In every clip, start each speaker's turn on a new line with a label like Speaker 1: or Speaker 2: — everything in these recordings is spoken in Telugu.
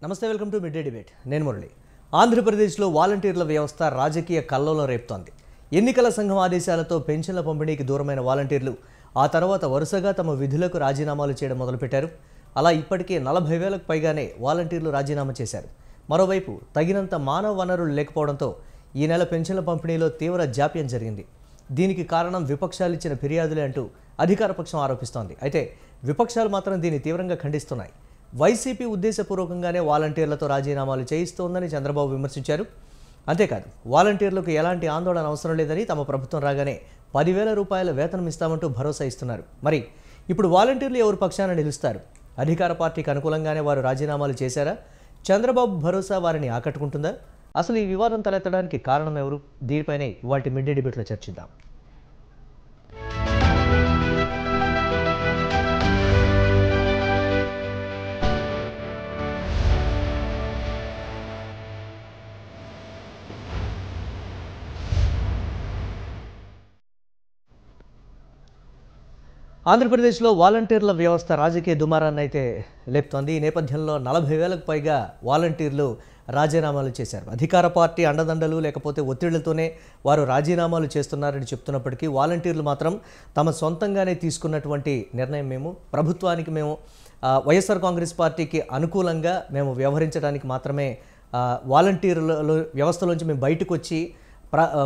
Speaker 1: నమస్తే, welcome to mid day debate. నేను మురళి. ఆంధ్రప్రదేశ్లో వాలంటీర్ల వ్యవస్థ రాజకీయ కల్లోలం రేపుతోంది. ఎన్నికల సంఘం ఆదేశాలతో పెన్షన్ల పంపిణీకి దూరమైన వాలంటీర్లు ఆ తర్వాత వరుసగా తమ విధులకు రాజీనామాలు చేయడం మొదలుపెట్టారు. అలా ఇప్పటికే 40,000కు పైగానే వాలంటీర్లు రాజీనామా చేశారు. మరోవైపు తగినంత మానవ వనరులు లేకపోవడంతో ఈ నెల పెన్షన్ల పంపిణీలో తీవ్ర జాప్యం జరిగింది. దీనికి కారణం విపక్షాలు ఇచ్చిన ఫిర్యాదులే అంటూ అధికార పక్షం ఆరోపిస్తోంది. అయితే విపక్షాలు మాత్రం దీన్ని తీవ్రంగా ఖండిస్తున్నాయి. వైసీపీ ఉద్దేశపూర్వకంగానే వాలంటీర్లతో రాజీనామాలు చేయిస్తోందని చంద్రబాబు విమర్శించారు. అంతేకాదు, వాలంటీర్లకు ఎలాంటి ఆందోళన అవసరం లేదని, తమ ప్రభుత్వం రాగానే 10,000 రూపాయల వేతనం ఇస్తామంటూ భరోసా ఇస్తున్నారు. మరి ఇప్పుడు వాలంటీర్లు ఎవరు పక్షాన నిలుస్తారు? అధికార పార్టీకి అనుకూలంగానే వారు రాజీనామాలు చేశారా? చంద్రబాబు భరోసా వారిని ఆకట్టుకుంటుందా? అసలు ఈ వివాదం తలెత్తడానికి కారణం ఎవరు? దీనిపైనే ఇవాల్టి మిడ్ డే డిబేట్లో చర్చిద్దాం. ఆంధ్రప్రదేశ్లో వాలంటీర్ల వ్యవస్థ రాజకీయ దుమారాన్ని అయితే లేపుతోంది. ఈ నేపథ్యంలో 40,000కు పైగా వాలంటీర్లు రాజీనామాలు చేశారు. అధికార పార్టీ అండదండలు లేకపోతే ఒత్తిళ్లతోనే వారు రాజీనామాలు చేస్తున్నారని చెప్తున్నప్పటికీ వాలంటీర్లు మాత్రం తమ సొంతంగానే తీసుకున్నటువంటి నిర్ణయం, ప్రభుత్వానికి వైఎస్ఆర్ కాంగ్రెస్ పార్టీకి అనుకూలంగా మేము వ్యవహరించడానికి మాత్రమే వాలంటీర్ల వ్యవస్థలోంచి మేము బయటకు వచ్చి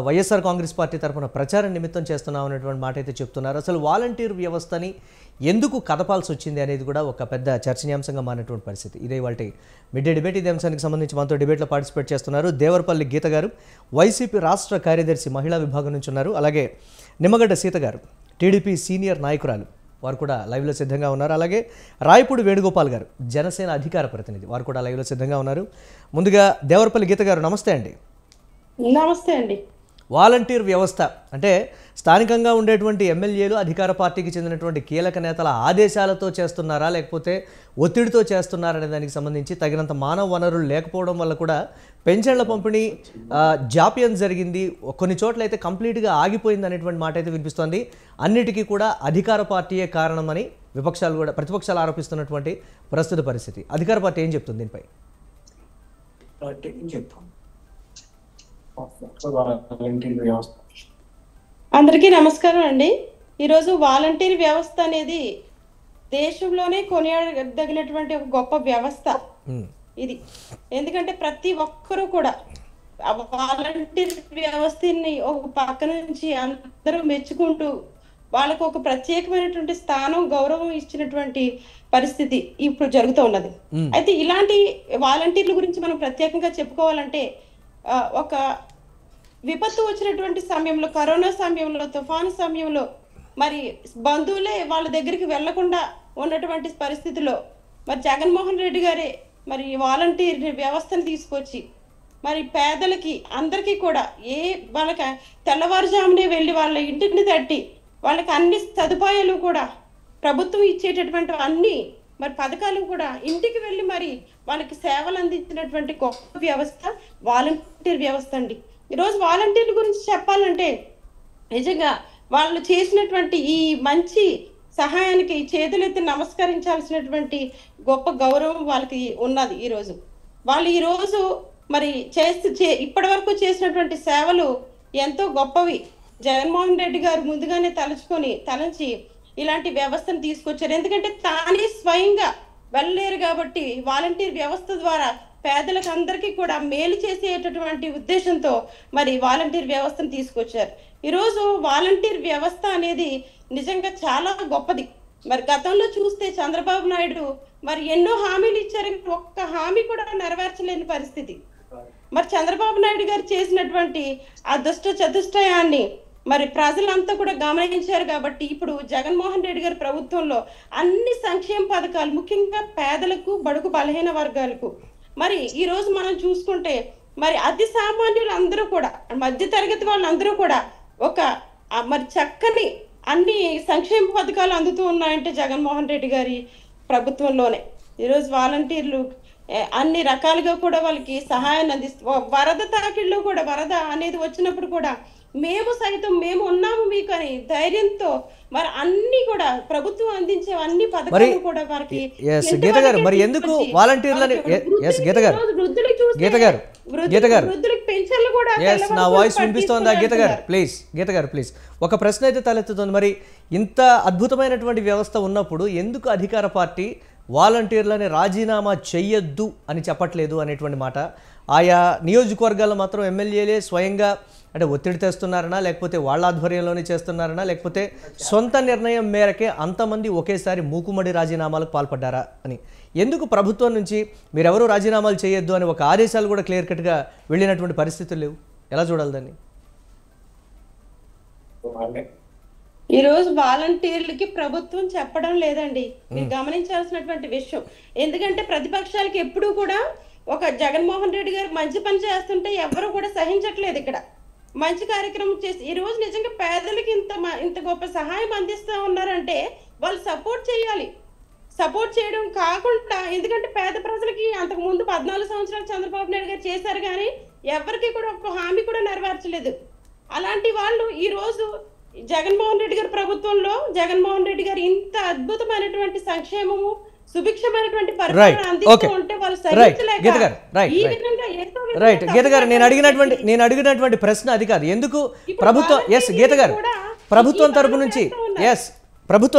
Speaker 1: వైఎస్ఆర్ కాంగ్రెస్ పార్టీ తరఫున ప్రచారం నిమిత్తం చేస్తున్నాం అనేటువంటి మాట అయితే చెప్తున్నారు. అసలు వాలంటీర్ వ్యవస్థని ఎందుకు కదపాల్సి వచ్చింది అనేది కూడా ఒక పెద్ద చర్చనీయాంశంగా మారినటువంటి పరిస్థితి. ఇదే వాటి మిడ్ డే డిబేట్. ఇదే అంశానికి సంబంధించి మనతో డిబేట్లో పార్టిసిపేట్ చేస్తున్నారు దేవరపల్లి గీత గారు, వైసీపీ రాష్ట్ర కార్యదర్శి మహిళా విభాగం నుంచి ఉన్నారు. అలాగే నిమ్మగడ్డ సీత గారు, టీడీపీ సీనియర్ నాయకురాలు, వారు కూడా లైవ్లో సిద్ధంగా ఉన్నారు. అలాగే రాయపూడి వేణుగోపాల్ గారు, జనసేన అధికార ప్రతినిధి, వారు కూడా లైవ్లో సిద్ధంగా ఉన్నారు. ముందుగా దేవరపల్లి గీత గారు, నమస్తే అండి.
Speaker 2: నమస్తే అండి.
Speaker 1: వాలంటీర్ వ్యవస్థ అంటే స్థానికంగా ఉండేటువంటి ఎమ్మెల్యేలు, అధికార పార్టీకి చెందినటువంటి కీలక నేతల ఆదేశాలతో చేస్తున్నారా, లేకపోతే ఒత్తిడితో చేస్తున్నారనే దానికి సంబంధించి తగినంత మానవ వనరులు లేకపోవడం వల్ల కూడా పెన్షన్ల పంపిణీ జాప్యం జరిగింది. కొన్ని చోట్ల అయితే కంప్లీట్గా ఆగిపోయింది అనేటువంటి మాట అయితే వినిపిస్తోంది. అన్నిటికీ కూడా అధికార పార్టీయే కారణమని విపక్షాలు కూడా, ప్రతిపక్షాలు ఆరోపిస్తున్నటువంటి ప్రస్తుత పరిస్థితి. అధికార పార్టీ ఏం చెప్తుంది దీనిపై?
Speaker 2: అందరికీ నమస్కారం అండి. ఈరోజు వాలంటీర్ వ్యవస్థ అనేది దేశంలోనే కొనియాడదగినటువంటి ఒక గొప్ప వ్యవస్థ ఇది. ఎందుకంటే ప్రతి ఒక్కరూ కూడా వాలంటీర్ వ్యవస్థని ఒక పక్క నుంచి అందరూ మెచ్చుకుంటూ వాళ్ళకు ఒక ప్రత్యేకమైనటువంటి స్థానం, గౌరవం ఇచ్చినటువంటి పరిస్థితి ఇప్పుడు జరుగుతూ ఉన్నది. అయితే ఇలాంటి వాలంటీర్ల గురించి మనం ప్రత్యేకంగా చెప్పుకోవాలంటే, ఒక విపత్తు వచ్చినటువంటి సమయంలో, కరోనా సమయంలో, తుఫాను సమయంలో మరి బంధువులే వాళ్ళ దగ్గరికి వెళ్లకుండా ఉన్నటువంటి పరిస్థితిలో మరి జగన్మోహన్ రెడ్డి గారే మరి వాలంటీర్ వ్యవస్థను తీసుకొచ్చి మరి పేదలకి అందరికీ కూడా వాళ్ళకి తెల్లవారుజామునే వెళ్ళి వాళ్ళ ఇంటిని తట్టి వాళ్ళకి అన్ని సదుపాయాలు కూడా ప్రభుత్వం ఇచ్చేటటువంటి అన్ని మరి పథకాలు కూడా ఇంటికి వెళ్ళి మరి వాళ్ళకి సేవలు అందించినటువంటి గొప్ప వ్యవస్థ వాలంటీర్ వ్యవస్థ అండి. ఈరోజు వాలంటీర్ల గురించి చెప్పాలంటే నిజంగా వాళ్ళు చేసినటువంటి ఈ మంచి సహాయానికి చేతులెత్తి నమస్కరించాల్సినటువంటి గొప్ప గౌరవం వాళ్ళకి ఉన్నది. వాళ్ళు ఈరోజు మరి ఇప్పటి వరకు చేసినటువంటి సేవలు ఎంతో గొప్పవి. జగన్మోహన్ రెడ్డి గారు ముందుగానే తలంచి ఇలాంటి వ్యవస్థను తీసుకొచ్చారు. ఎందుకంటే తానే స్వయంగా వెళ్ళలేరు కాబట్టి వాలంటీర్ వ్యవస్థ ద్వారా పేదలకు అందరికీ కూడా మేలు చేసేటటువంటి ఉద్దేశంతో మరి వాలంటీర్ వ్యవస్థను తీసుకొచ్చారు. ఈరోజు వాలంటీర్ వ్యవస్థ అనేది నిజంగా చాలా గొప్పది. మరి గతంలో చూస్తే చంద్రబాబు నాయుడు మరి ఎన్నో హామీలు ఇచ్చారు, ఒక్క హామీ కూడా నెరవేర్చలేని పరిస్థితి. మరి చంద్రబాబు నాయుడు గారు చేసినటువంటి ఆ చతుష్టయాన్ని మరి ప్రజలంతా కూడా గమనించారు. కాబట్టి ఇప్పుడు జగన్మోహన్ రెడ్డి గారి ప్రభుత్వంలో అన్ని సంక్షేమ పథకాలు, ముఖ్యంగా పేదలకు, బడుగు బలహీన వర్గాలకు, మరి ఈ రోజు మనం చూసుకుంటే మరి అతి సామాన్యులు అందరూ కూడా, మధ్య తరగతి వాళ్ళందరూ కూడా ఒక మరి చక్కని అన్ని సంక్షేమ పథకాలు అందుతూ ఉన్నాయంటే జగన్మోహన్ రెడ్డి గారి ప్రభుత్వంలోనే. ఈరోజు వాలంటీర్లు అన్ని రకాలుగా కూడా వాళ్ళకి సహాయాన్ని అందిస్తూ, వరద తాకిళ్ళు కూడా, వరద అనేది వచ్చినప్పుడు కూడా మేము ఉన్నాము మీకు అని ధైర్యంతో మరి అన్ని కూడా ప్రభుత్వం అందించే అన్ని
Speaker 1: మరి
Speaker 2: పథకాలు కూడా వారికి
Speaker 1: ఎస్
Speaker 2: ఇంటి
Speaker 1: గీత గారు
Speaker 2: వద్దకే
Speaker 1: మరి ఎందుకు
Speaker 2: తీసుకొచ్చి
Speaker 1: వాలంటీర్లని
Speaker 2: వాళ్ళకి
Speaker 1: ఎస్ గీత గారు
Speaker 2: వృద్ధులకు చూస్తే
Speaker 1: గీత గారు గీత గారు
Speaker 2: వృద్ధులకు పెన్షన్లు కూడా
Speaker 1: ఎస్ నా
Speaker 2: తెల్లవారులు
Speaker 1: వాయిస్
Speaker 2: పట్టి
Speaker 1: వినిపిస్తోందా గీత గారు
Speaker 2: తీసుకుని
Speaker 1: ప్లీజ్ గీత గారు ప్లీజ్ ఒక ప్రశ్న అయితే తలెత్తుతుంది మరి ఇంత అద్భుతమైనటువంటి వ్యవస్థ ఉన్నప్పుడు ఎందుకు అధికార పార్టీ వాలంటీర్లని రాజీనామా చెయ్యొద్దు అని చెప్పట్లేదు అనేటువంటి మాట ఆయా నియోజకవర్గాల్లో మాత్రం ఎమ్మెల్యేలే స్వయంగా అంటే ఒత్తిడి తెస్తున్నారనా లేకపోతే వాళ్ళ ఆధ్వర్యంలోనే చేస్తున్నారనా లేకపోతే సొంత నిర్ణయం మేరకే అంతమంది ఒకేసారి మూకుమ్మడి రాజీనామాలకు పాల్పడ్డారా అని ఎందుకు ప్రభుత్వం నుంచి మీరెవరూ రాజీనామాలు చేయొద్దు అని ఒక ఆదేశాలు కూడా క్లియర్ కట్గా వెళ్ళినటువంటి పరిస్థితులు లేవు ఎలా చూడాలి దాన్ని
Speaker 2: ఈ రోజు వాలంటీర్లకి ప్రభుత్వం చెప్పడం లేదండి మీరు గమనించాల్సినటువంటి విషయం ఎందుకంటే ప్రతిపక్షాలకి ఎప్పుడూ కూడా ఒక జగన్మోహన్ రెడ్డి గారు మంచి పని చేస్తుంటే ఎవరు కూడా సహించట్లేదు ఇక్కడ మంచి కార్యక్రమం చేసి ఈ రోజు నిజంగా పేదలకి ఇంత గొప్ప సహాయం అందిస్తా ఉన్నారంటే వాళ్ళు సపోర్ట్ చేయాలి సపోర్ట్ చేయడం కాకుండా ఎందుకంటే పేద ప్రజలకి అంతకు ముందు 14 సంవత్సరాలు చంద్రబాబు నాయుడు గారు చేశారు కానీ ఎవరికి కూడా ఒక హామీ కూడా నెరవేర్చలేదు అలాంటి వాళ్ళు ఈ రోజు జగన్మోహన్ రెడ్డి గారి ప్రభుత్వంలో జగన్మోహన్ రెడ్డి గారు ఇంత అద్భుతమైనటువంటి సంక్షేమము సుభిక్షమైనటువంటి పరిపాలన అందిస్తూ ఉంటే వాళ్ళు సహించలేక ఈ విధంగా
Speaker 1: రైట్ గీత గారు నేను అడిగినటువంటి ప్రశ్న అది కాదు ఎందుకు ప్రభుత్వం ఎస్ గీత గారు ప్రభుత్వం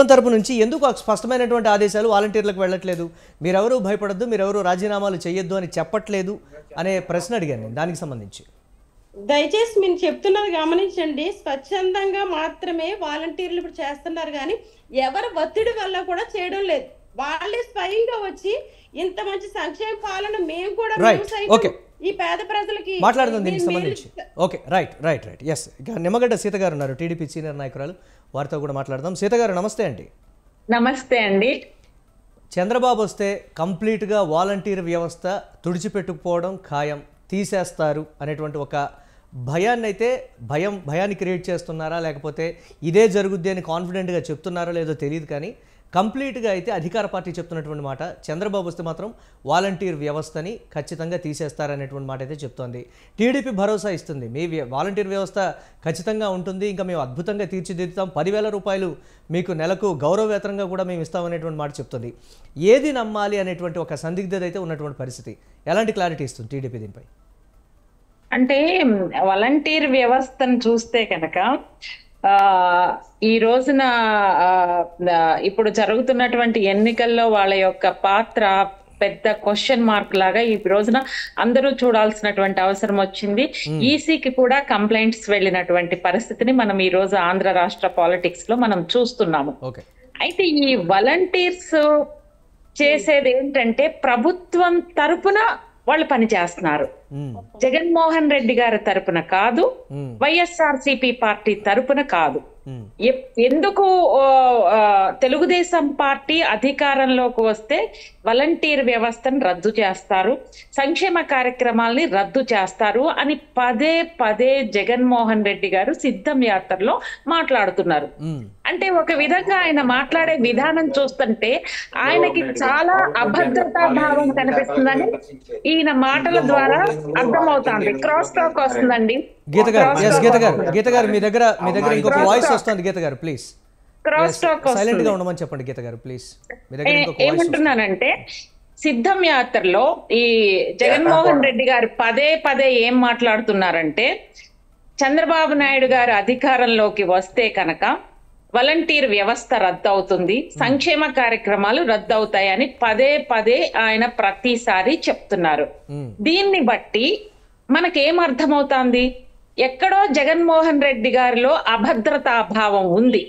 Speaker 1: తరపు నుంచి ఎందుకు స్పష్టమైనటువంటి ఆదేశాలు వాలంటీర్లకు వెళ్ళట్లేదు మీరెవరూ భయపడద్దు మీరెవరూ రాజీనామాలు చేయొద్దు అని చెప్పట్లేదు అనే ప్రశ్న అడిగాను నేను దానికి సంబంధించి
Speaker 2: దయచేసి మీరు చెప్తున్నది గమనించండి స్వచ్ఛందంగా మాత్రమే వాలంటీర్లు ఇప్పుడు చేస్తున్నారు కానీ ఎవరు ఒత్తిడి వల్ల కూడా చేయడం లేదు వాళ్ళే స్వయంగా వచ్చి ఇంత మంచి సంక్షేమ పాలన మేము కూడా ఈ పేద ప్రజలకి
Speaker 1: మాట్లాడుతుంది దీనికి సంబంధించి okay right yes Nimmagadda Seetha garu ఉన్నారు టీడీపీ సీనియర్ నాయకురాలు వారితో కూడా మాట్లాడదాం సీత గారు నమస్తే అండి
Speaker 3: నమస్తే అండి
Speaker 1: చంద్రబాబు వస్తే కంప్లీట్గా వాలంటీర్ వ్యవస్థ తుడిచిపెట్టుకుపోవడం ఖాయం తీసేస్తారు అనేటువంటి ఒక భయాన్ని క్రియేట్ చేస్తున్నారా లేకపోతే ఇదే జరుగుద్ది అని కాన్ఫిడెంట్గా చెప్తున్నారో లేదో తెలియదు కానీ కంప్లీట్గా అయితే అధికార పార్టీ చెప్తున్నటువంటి మాట చంద్రబాబు వస్తే మాత్రం వాలంటీర్ వ్యవస్థని ఖచ్చితంగా తీసేస్తారనేటువంటి మాట అయితే చెప్తోంది టీడీపీ భరోసా ఇస్తుంది మీ వాలంటీర్ వ్యవస్థ ఖచ్చితంగా ఉంటుంది ఇంకా మేము అద్భుతంగా తీర్చిదిద్దుతాం 10,000 రూపాయలు మీకు నెలకు గౌరవ వేతనంగా కూడా మేము ఇస్తామనేటువంటి మాట చెప్తుంది ఏది నమ్మాలి అనేటువంటి ఒక సందిగ్ధత అయితే ఉన్నటువంటి పరిస్థితి ఎలాంటి క్లారిటీ ఇస్తుంది టీడీపీ దీనిపై
Speaker 3: అంటే వాలంటీర్ వ్యవస్థను చూస్తే కనుక ఈ రోజున ఇప్పుడు జరుగుతున్నటువంటి ఎన్నికల్లో వాళ్ళ యొక్క పాత్ర పెద్ద క్వశ్చన్ మార్క్ లాగా ఈ రోజున అందరూ చూడాల్సినటువంటి అవసరం వచ్చింది ఈసీకి కూడా కంప్లైంట్స్ వెళ్ళినటువంటి పరిస్థితిని మనం ఈ రోజు ఆంధ్ర రాష్ట్ర పాలిటిక్స్ లో మనం చూస్తున్నాము అయితే ఈ వాలంటీర్స్ చేసేది ఏంటంటే ప్రభుత్వం తరపున వాళ్ళు పని చేస్తున్నారు జగన్మోహన్ రెడ్డి గారి తరపున కాదు వైఎస్ఆర్సీపీ పార్టీ తరపున కాదు ఎందుకు తెలుగుదేశం పార్టీ అధికారంలోకి వస్తే వాలంటీర్ వ్యవస్థను రద్దు చేస్తారు సంక్షేమ కార్యక్రమాల్ని రద్దు చేస్తారు అని పదే జగన్మోహన్ రెడ్డి గారు సిద్ధం యాత్రలో మాట్లాడుతున్నారు అంటే ఒక విధంగా ఆయన మాట్లాడే విధానం చూస్తుంటే ఆయనకి చాలా అభద్రతా భావం కనిపిస్తుందని ఈయన మాటల ద్వారా అర్థమవుతుంది క్రాస్ టాక్ వస్తుందండి
Speaker 1: గీత గారు మీ దగ్గర ఇంకొక వాయిస్ వస్తుంది గీత garu please
Speaker 3: cross talk
Speaker 1: silent గా ఉండమని చెప్పండి గీత గారు ప్లీజ్
Speaker 3: ఏమంటున్నానంటే సిద్ధం యాత్రలో ఈ జగన్మోహన్ రెడ్డి గారు పదే ఏం మాట్లాడుతున్నారంటే చంద్రబాబు నాయుడు గారు అధికారంలోకి వస్తే కనుక వాలంటీర్ వ్యవస్థ రద్దు అవుతుంది సంక్షేమ కార్యక్రమాలు రద్దు అవుతాయని పదే ఆయన ప్రతిసారి చెప్తున్నారు దీన్ని బట్టి మనకేం అర్థమవుతుంది ఎక్కడో జగన్మోహన్ రెడ్డి గారిలో అభద్రతాభావం ఉంది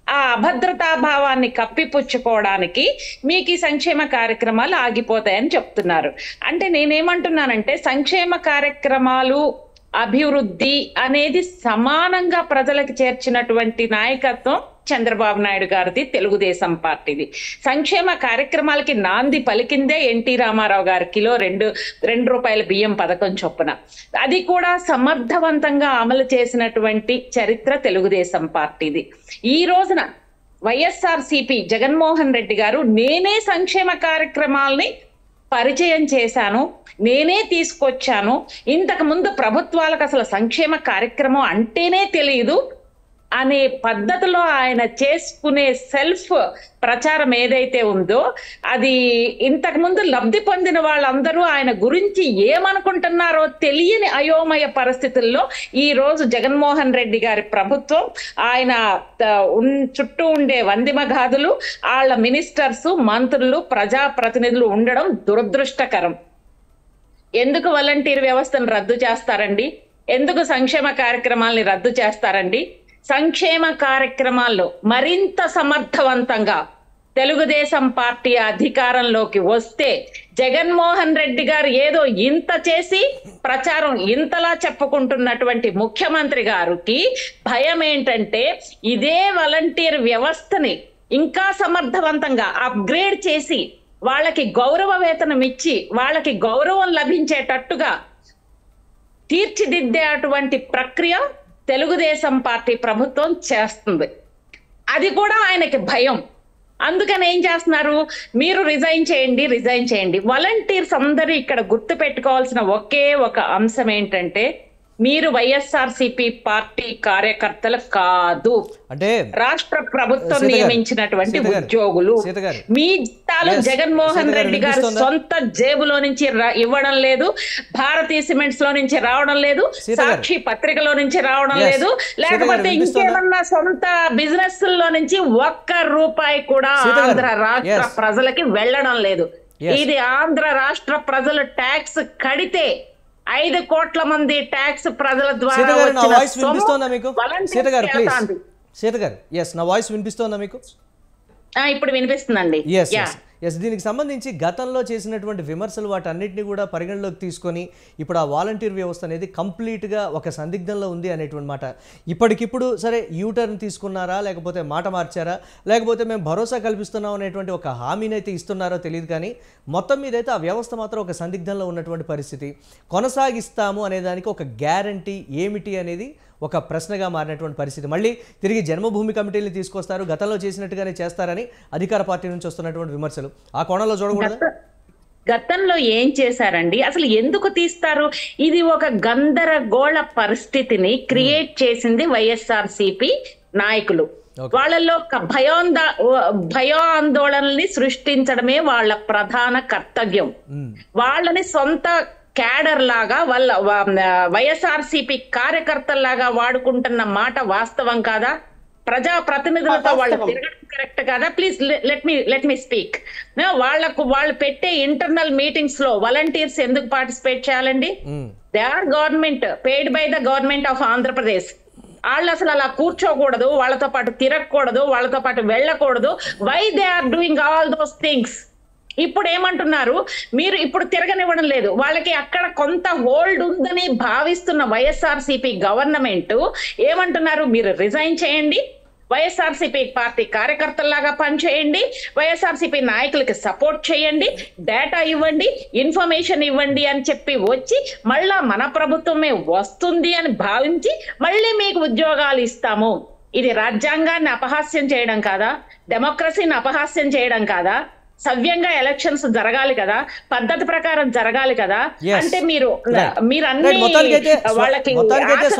Speaker 3: ఆ అభద్రతాభావాన్ని కప్పిపుచ్చుకోవడానికి మీకు ఈ సంక్షేమ కార్యక్రమాలు ఆగిపోతాయని చెప్తున్నారు అంటే నేనేమంటున్నానంటే సంక్షేమ కార్యక్రమాలు అభివృద్ధి అనేది సమానంగా ప్రజలకు చేర్చినటువంటి నాయకత్వం చంద్రబాబు నాయుడు గారిది తెలుగుదేశం పార్టీది సంక్షేమ కార్యక్రమాలకి నాంది పలికిందే ఎన్టీ రామారావు గారి కిలో రెండు రూపాయల బియ్యం పథకం చొప్పున అది కూడా సమర్థవంతంగా అమలు చేసినటువంటి చరిత్ర తెలుగుదేశం పార్టీది ఈ రోజున వైఎస్ఆర్సీపీ జగన్మోహన్ రెడ్డి గారు నేనే సంక్షేమ కార్యక్రమాల్ని పరిచయం చేశాను నేనే తీసుకొచ్చాను ఇంతకు ముందు ప్రభుత్వాలకు అసలు సంక్షేమ కార్యక్రమం అంటేనే తెలియదు అనే పద్ధతిలో ఆయన చేసుకునే సెల్ఫ్ ప్రచారం ఏదైతే ఉందో అది ఇంతకు ముందు లబ్ధి పొందిన వాళ్ళందరూ ఆయన గురించి ఏమనుకుంటున్నారో తెలియని అయోమయ పరిస్థితుల్లో ఈ రోజు జగన్మోహన్ రెడ్డి గారి ప్రభుత్వం ఆయన చుట్టూ ఉండే వందిమగాదులు వాళ్ళ మినిస్టర్స్ మంత్రులు ప్రజాప్రతినిధులు ఉండడం దురదృష్టకరం. ఎందుకు వాలంటీర్ వ్యవస్థను రద్దు చేస్తారండి? ఎందుకు సంక్షేమ కార్యక్రమాల్ని రద్దు చేస్తారండి? సంక్షేమ కార్యక్రమాల్లో మరింత సమర్థవంతంగా తెలుగుదేశం పార్టీ అధికారంలోకి వస్తే జగన్మోహన్ రెడ్డి గారు ఏదో ఇంత చేసి ప్రచారం ఇంతలా చెప్పుకుంటున్నటువంటి ముఖ్యమంత్రి గారికి భయం ఏంటంటే ఇదే వాలంటీర్ వ్యవస్థని ఇంకా సమర్థవంతంగా అప్గ్రేడ్ చేసి వాళ్ళకి గౌరవ వేతనం ఇచ్చి వాళ్ళకి గౌరవం లభించేటట్టుగా తీర్చిదిద్దే అటువంటి ప్రక్రియ తెలుగుదేశం పార్టీ ప్రభుత్వం చేస్తుంది. అది కూడా ఆయనకి భయం. అందుకని ఏం చేస్తున్నారు? మీరు రిజైన్ చేయండి. వాలంటీర్స్ అందరూ ఇక్కడ గుర్తు పెట్టుకోవాల్సిన ఒకే ఒక అంశం ఏంటంటే మీరు వైఎస్ఆర్సీపీ పార్టీ కార్యకర్తలు కాదు,
Speaker 1: అంటే
Speaker 3: రాష్ట్ర ప్రభుత్వం నియమించినటువంటి ఉద్యోగులు. మీ జీతాలు జగన్మోహన్ రెడ్డి గారు సొంత జేబులో నుంచి ఇవ్వడం లేదు, భారతీయ సిమెంట్స్ లో నుంచి రావడం లేదు, సాక్షి పత్రికలో నుంచి రావడం లేదు, లేకపోతే ఇంకేమన్నా సొంత బిజినెస్ లో నుంచి ఒక్క రూపాయి కూడా ఆంధ్ర రాష్ట్ర ప్రజలకి వెళ్ళడం లేదు. ఇది ఆంధ్ర రాష్ట్ర ప్రజలు ట్యాక్స్ కడితే 5 కోట్ల మంది ట్యాక్స్ ప్రజల ద్వారా ఇప్పుడు వినిపిస్తుందండి.
Speaker 1: దీనికి సంబంధించి గతంలో చేసినటువంటి విమర్శలు వాటన్నిటిని కూడా పరిగణలోకి తీసుకొని ఇప్పుడు ఆ వాలంటీర్ వ్యవస్థ అనేది కంప్లీట్గా ఒక సందిగ్ధంలో ఉంది అనేటువంటి మాట. ఇప్పటికిప్పుడు సరే యూటర్న్ తీసుకున్నారా, లేకపోతే మాట మార్చారా, లేకపోతే మేము భరోసా కల్పిస్తున్నాం అనేటువంటి ఒక హామీని అయితే ఇస్తున్నారో తెలియదు, కానీ మొత్తం మీద అయితే ఆ వ్యవస్థ మాత్రం ఒక సందిగ్ధంలో ఉన్నటువంటి పరిస్థితి. కొనసాగిస్తాము అనేదానికి ఒక గ్యారంటీ ఏమిటి అనేది ఒక ప్రశ్నగా మారినటువంటి పరిస్థితి. మళ్ళీ తిరిగి జన్మభూమి కమిటీని తీసుకొస్తారు, గతంలో చేసినట్టుగానే చేస్తారని అధికార పార్టీ నుంచి వస్తున్నటువంటి విమర్శలు ఆ కోణంలో చూడకూడదు.
Speaker 3: గతంలో ఏం చేశారండి? అసలు ఎందుకు తీస్తారు? ఇది ఒక గందరగోళ పరిస్థితిని క్రియేట్ చేసింది వైఎస్ఆర్సీపీ నాయకులు. వాళ్ళల్లో భయాందోళనల్ని సృష్టించడమే వాళ్ళ ప్రధాన కర్తవ్యం. వాళ్ళని సొంత క్యాడర్ లాగా వాళ్ళ వైఎస్ఆర్సీపీ కార్యకర్తల్లాగా వాడుకుంటున్న మాట వాస్తవం కాదా? ప్రజా ప్రతినిధులతో వాళ్ళు తిరగడం కరెక్ట్ కాదా? Please let me speak. వాళ్ళు పెట్టే ఇంటర్నల్ మీటింగ్స్ లో వాలంటీర్స్ ఎందుకు పార్టిసిపేట్ చేయాలండి? They are government, paid by the government of Andhra Pradesh. వాళ్ళు అసలు అలా కూర్చోకూడదు, వాళ్ళతో పాటు తిరగకూడదు, వాళ్ళతో పాటు వెళ్ళకూడదు. Why they are doing all those things? ఇప్పుడు ఏమంటున్నారు? మీరు ఇప్పుడు తిరగనివ్వడం లేదు. వాళ్ళకి అక్కడ కొంత హోల్డ్ ఉందని భావిస్తున్న వైఎస్ఆర్సీపీ గవర్నమెంట్ ఏమంటున్నారు? మీరు రిజైన్ చేయండి, వైఎస్ఆర్సీపీ పార్టీ కార్యకర్తల్లాగా పనిచేయండి, వైఎస్ఆర్సీపీ నాయకులకి సపోర్ట్ చేయండి, డేటా ఇవ్వండి, ఇన్ఫర్మేషన్ ఇవ్వండి అని చెప్పి వచ్చి మళ్ళా మన ప్రభుత్వమే వస్తుంది అని భావించి మళ్ళీ మీకు ఉద్యోగాలు ఇస్తాము. ఇది రాజ్యాంగాన్ని అపహాస్యం చేయడం కాదా? డెమోక్రసీని అపహాస్యం చేయడం కాదా? సవ్యంగా ఎలక్షన్స్ జరగాలి కదా, పద్ధతి ప్రకారం జరగాలి కదా. అంటే మీరు అన్ని వాళ్ళకి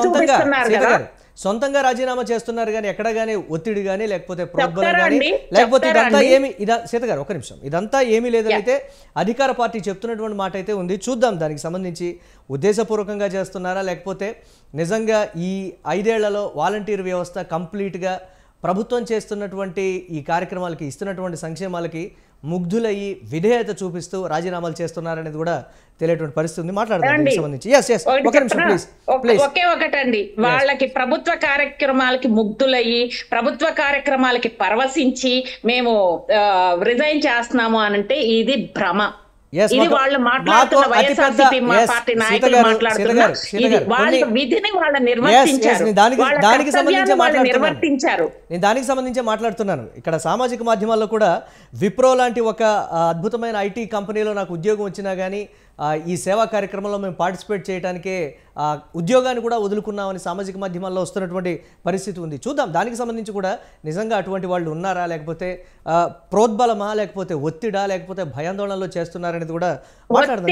Speaker 3: చూపిస్తున్నారు కదా.
Speaker 1: సొంతంగా రాజీనామా చేస్తున్నారు కానీ ఎక్కడ కానీ ఒత్తిడి కానీ లేకపోతే ప్రోద్బలం కానీ లేకపోతే ఇదంతా ఏమి సీత గారు ఒక నిమిషం, ఇదంతా ఏమీ లేదైతే అధికార పార్టీ చెప్తున్నటువంటి మాట అయితే ఉంది. చూద్దాం దానికి సంబంధించి ఉద్దేశపూర్వకంగా చేస్తున్నారా, లేకపోతే నిజంగా ఈ 5 ఏళ్లలో వాలంటీర్ వ్యవస్థ కంప్లీట్గా ప్రభుత్వం చేస్తున్నటువంటి ఈ కార్యక్రమాలకి ఇస్తున్నటువంటి సంక్షేమాలకి ముగ్ధులయ్యి విధేయత చూపిస్తూ రాజీనామాలు చేస్తున్నారనేది కూడా తెలియటువంటి పరిస్థితి ఉంది. మాట్లాడదాం సంబంధించి.
Speaker 3: ఒకే ఒకటండి, వాళ్ళకి ప్రభుత్వ కార్యక్రమాలకి ముగ్ధులయ్యి ప్రభుత్వ కార్యక్రమాలకి పరవశించి మేము రిజైన్ చేస్తున్నాము అనంటే ఇది భ్రమ. ఇది వాళ్ళు మాట్లాడుతున్న వైఎస్ఆర్సీపీ పార్టీ నాయకులు మాట్లాడుతున్నారు. వాళ్ళ విధిని వాళ్ళు నిర్వర్తించారు.
Speaker 1: నేను దానికి సంబంధించి మాట్లాడుతున్నాను. ఇక్కడ సామాజిక మాధ్యమాల్లో కూడా విప్రో లాంటి ఒక అద్భుతమైన ఐటీ కంపెనీలో నాకు ఉద్యోగం వచ్చినా కానీ ఈ సేవా కార్యక్రమంలో మేము పార్టిసిపేట్ చేయడానికే ఉద్యోగాన్ని కూడా వదులుకున్నామని సామాజిక మాధ్యమాల్లో వస్తున్నటువంటి పరిస్థితి ఉంది. చూద్దాం దానికి సంబంధించి కూడా నిజంగా అటువంటి వాళ్ళు ఉన్నారా, లేకపోతే ప్రోద్బలమా, లేకపోతే ఒత్తిడా, లేకపోతే భయాందోళనలో చేస్తున్నారనేది కూడా మాట్లాడదాం.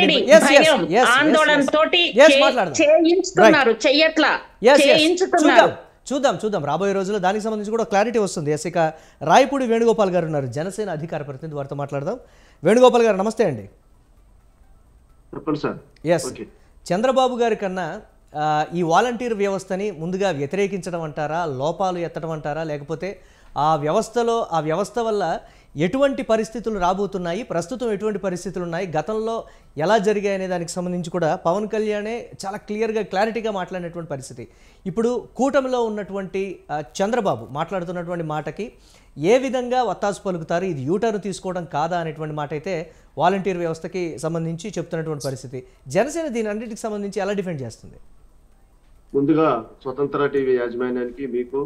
Speaker 1: చూద్దాం రాబోయే రోజుల్లో దానికి సంబంధించి కూడా క్లారిటీ వస్తుంది. ఎస్, ఇక రాయపూడి వేణుగోపాల్ గారు ఉన్నారు, జనసేన అధికార ప్రతినిధి, వారితో మాట్లాడదాం. వేణుగోపాల్ గారు నమస్తే అండి.
Speaker 4: చెప్పండి సార్.
Speaker 1: ఎస్, చంద్రబాబు గారి కన్నా ఈ వాలంటీర్ వ్యవస్థని ముందుగా వ్యతిరేకించడం అంటారా, లోపాలు ఎత్తడం అంటారా, లేకపోతే ఆ వ్యవస్థ వల్ల ఎటువంటి పరిస్థితులు రాబోతున్నాయి, ప్రస్తుతం ఎటువంటి పరిస్థితులు ఉన్నాయి, గతంలో ఎలా జరిగాయి అనే దానికి సంబంధించి కూడా పవన్ కళ్యాణే చాలా క్లారిటీగా మాట్లాడినటువంటి పరిస్థితి. ఇప్పుడు కూటమిలో ఉన్నటువంటి చంద్రబాబు మాట్లాడుతున్నటువంటి మాటకి ఏ విధంగా వత్తాసు పలుకుతారు, ఇది యూటర్న్ తీసుకోవడం కాదా అనేటువంటి మాట అయితే వాలంటీర్ వ్యవస్థకి సంబంధించి చెప్తున్నటువంటి పరిస్థితి. జనసేన దీని అన్నిటికి సంబంధించి ఎలా డిఫెండ్ చేస్తుంది?
Speaker 4: ముందుగా స్వతంత్ర టీవీ యాజమాన్యానికి, మీకు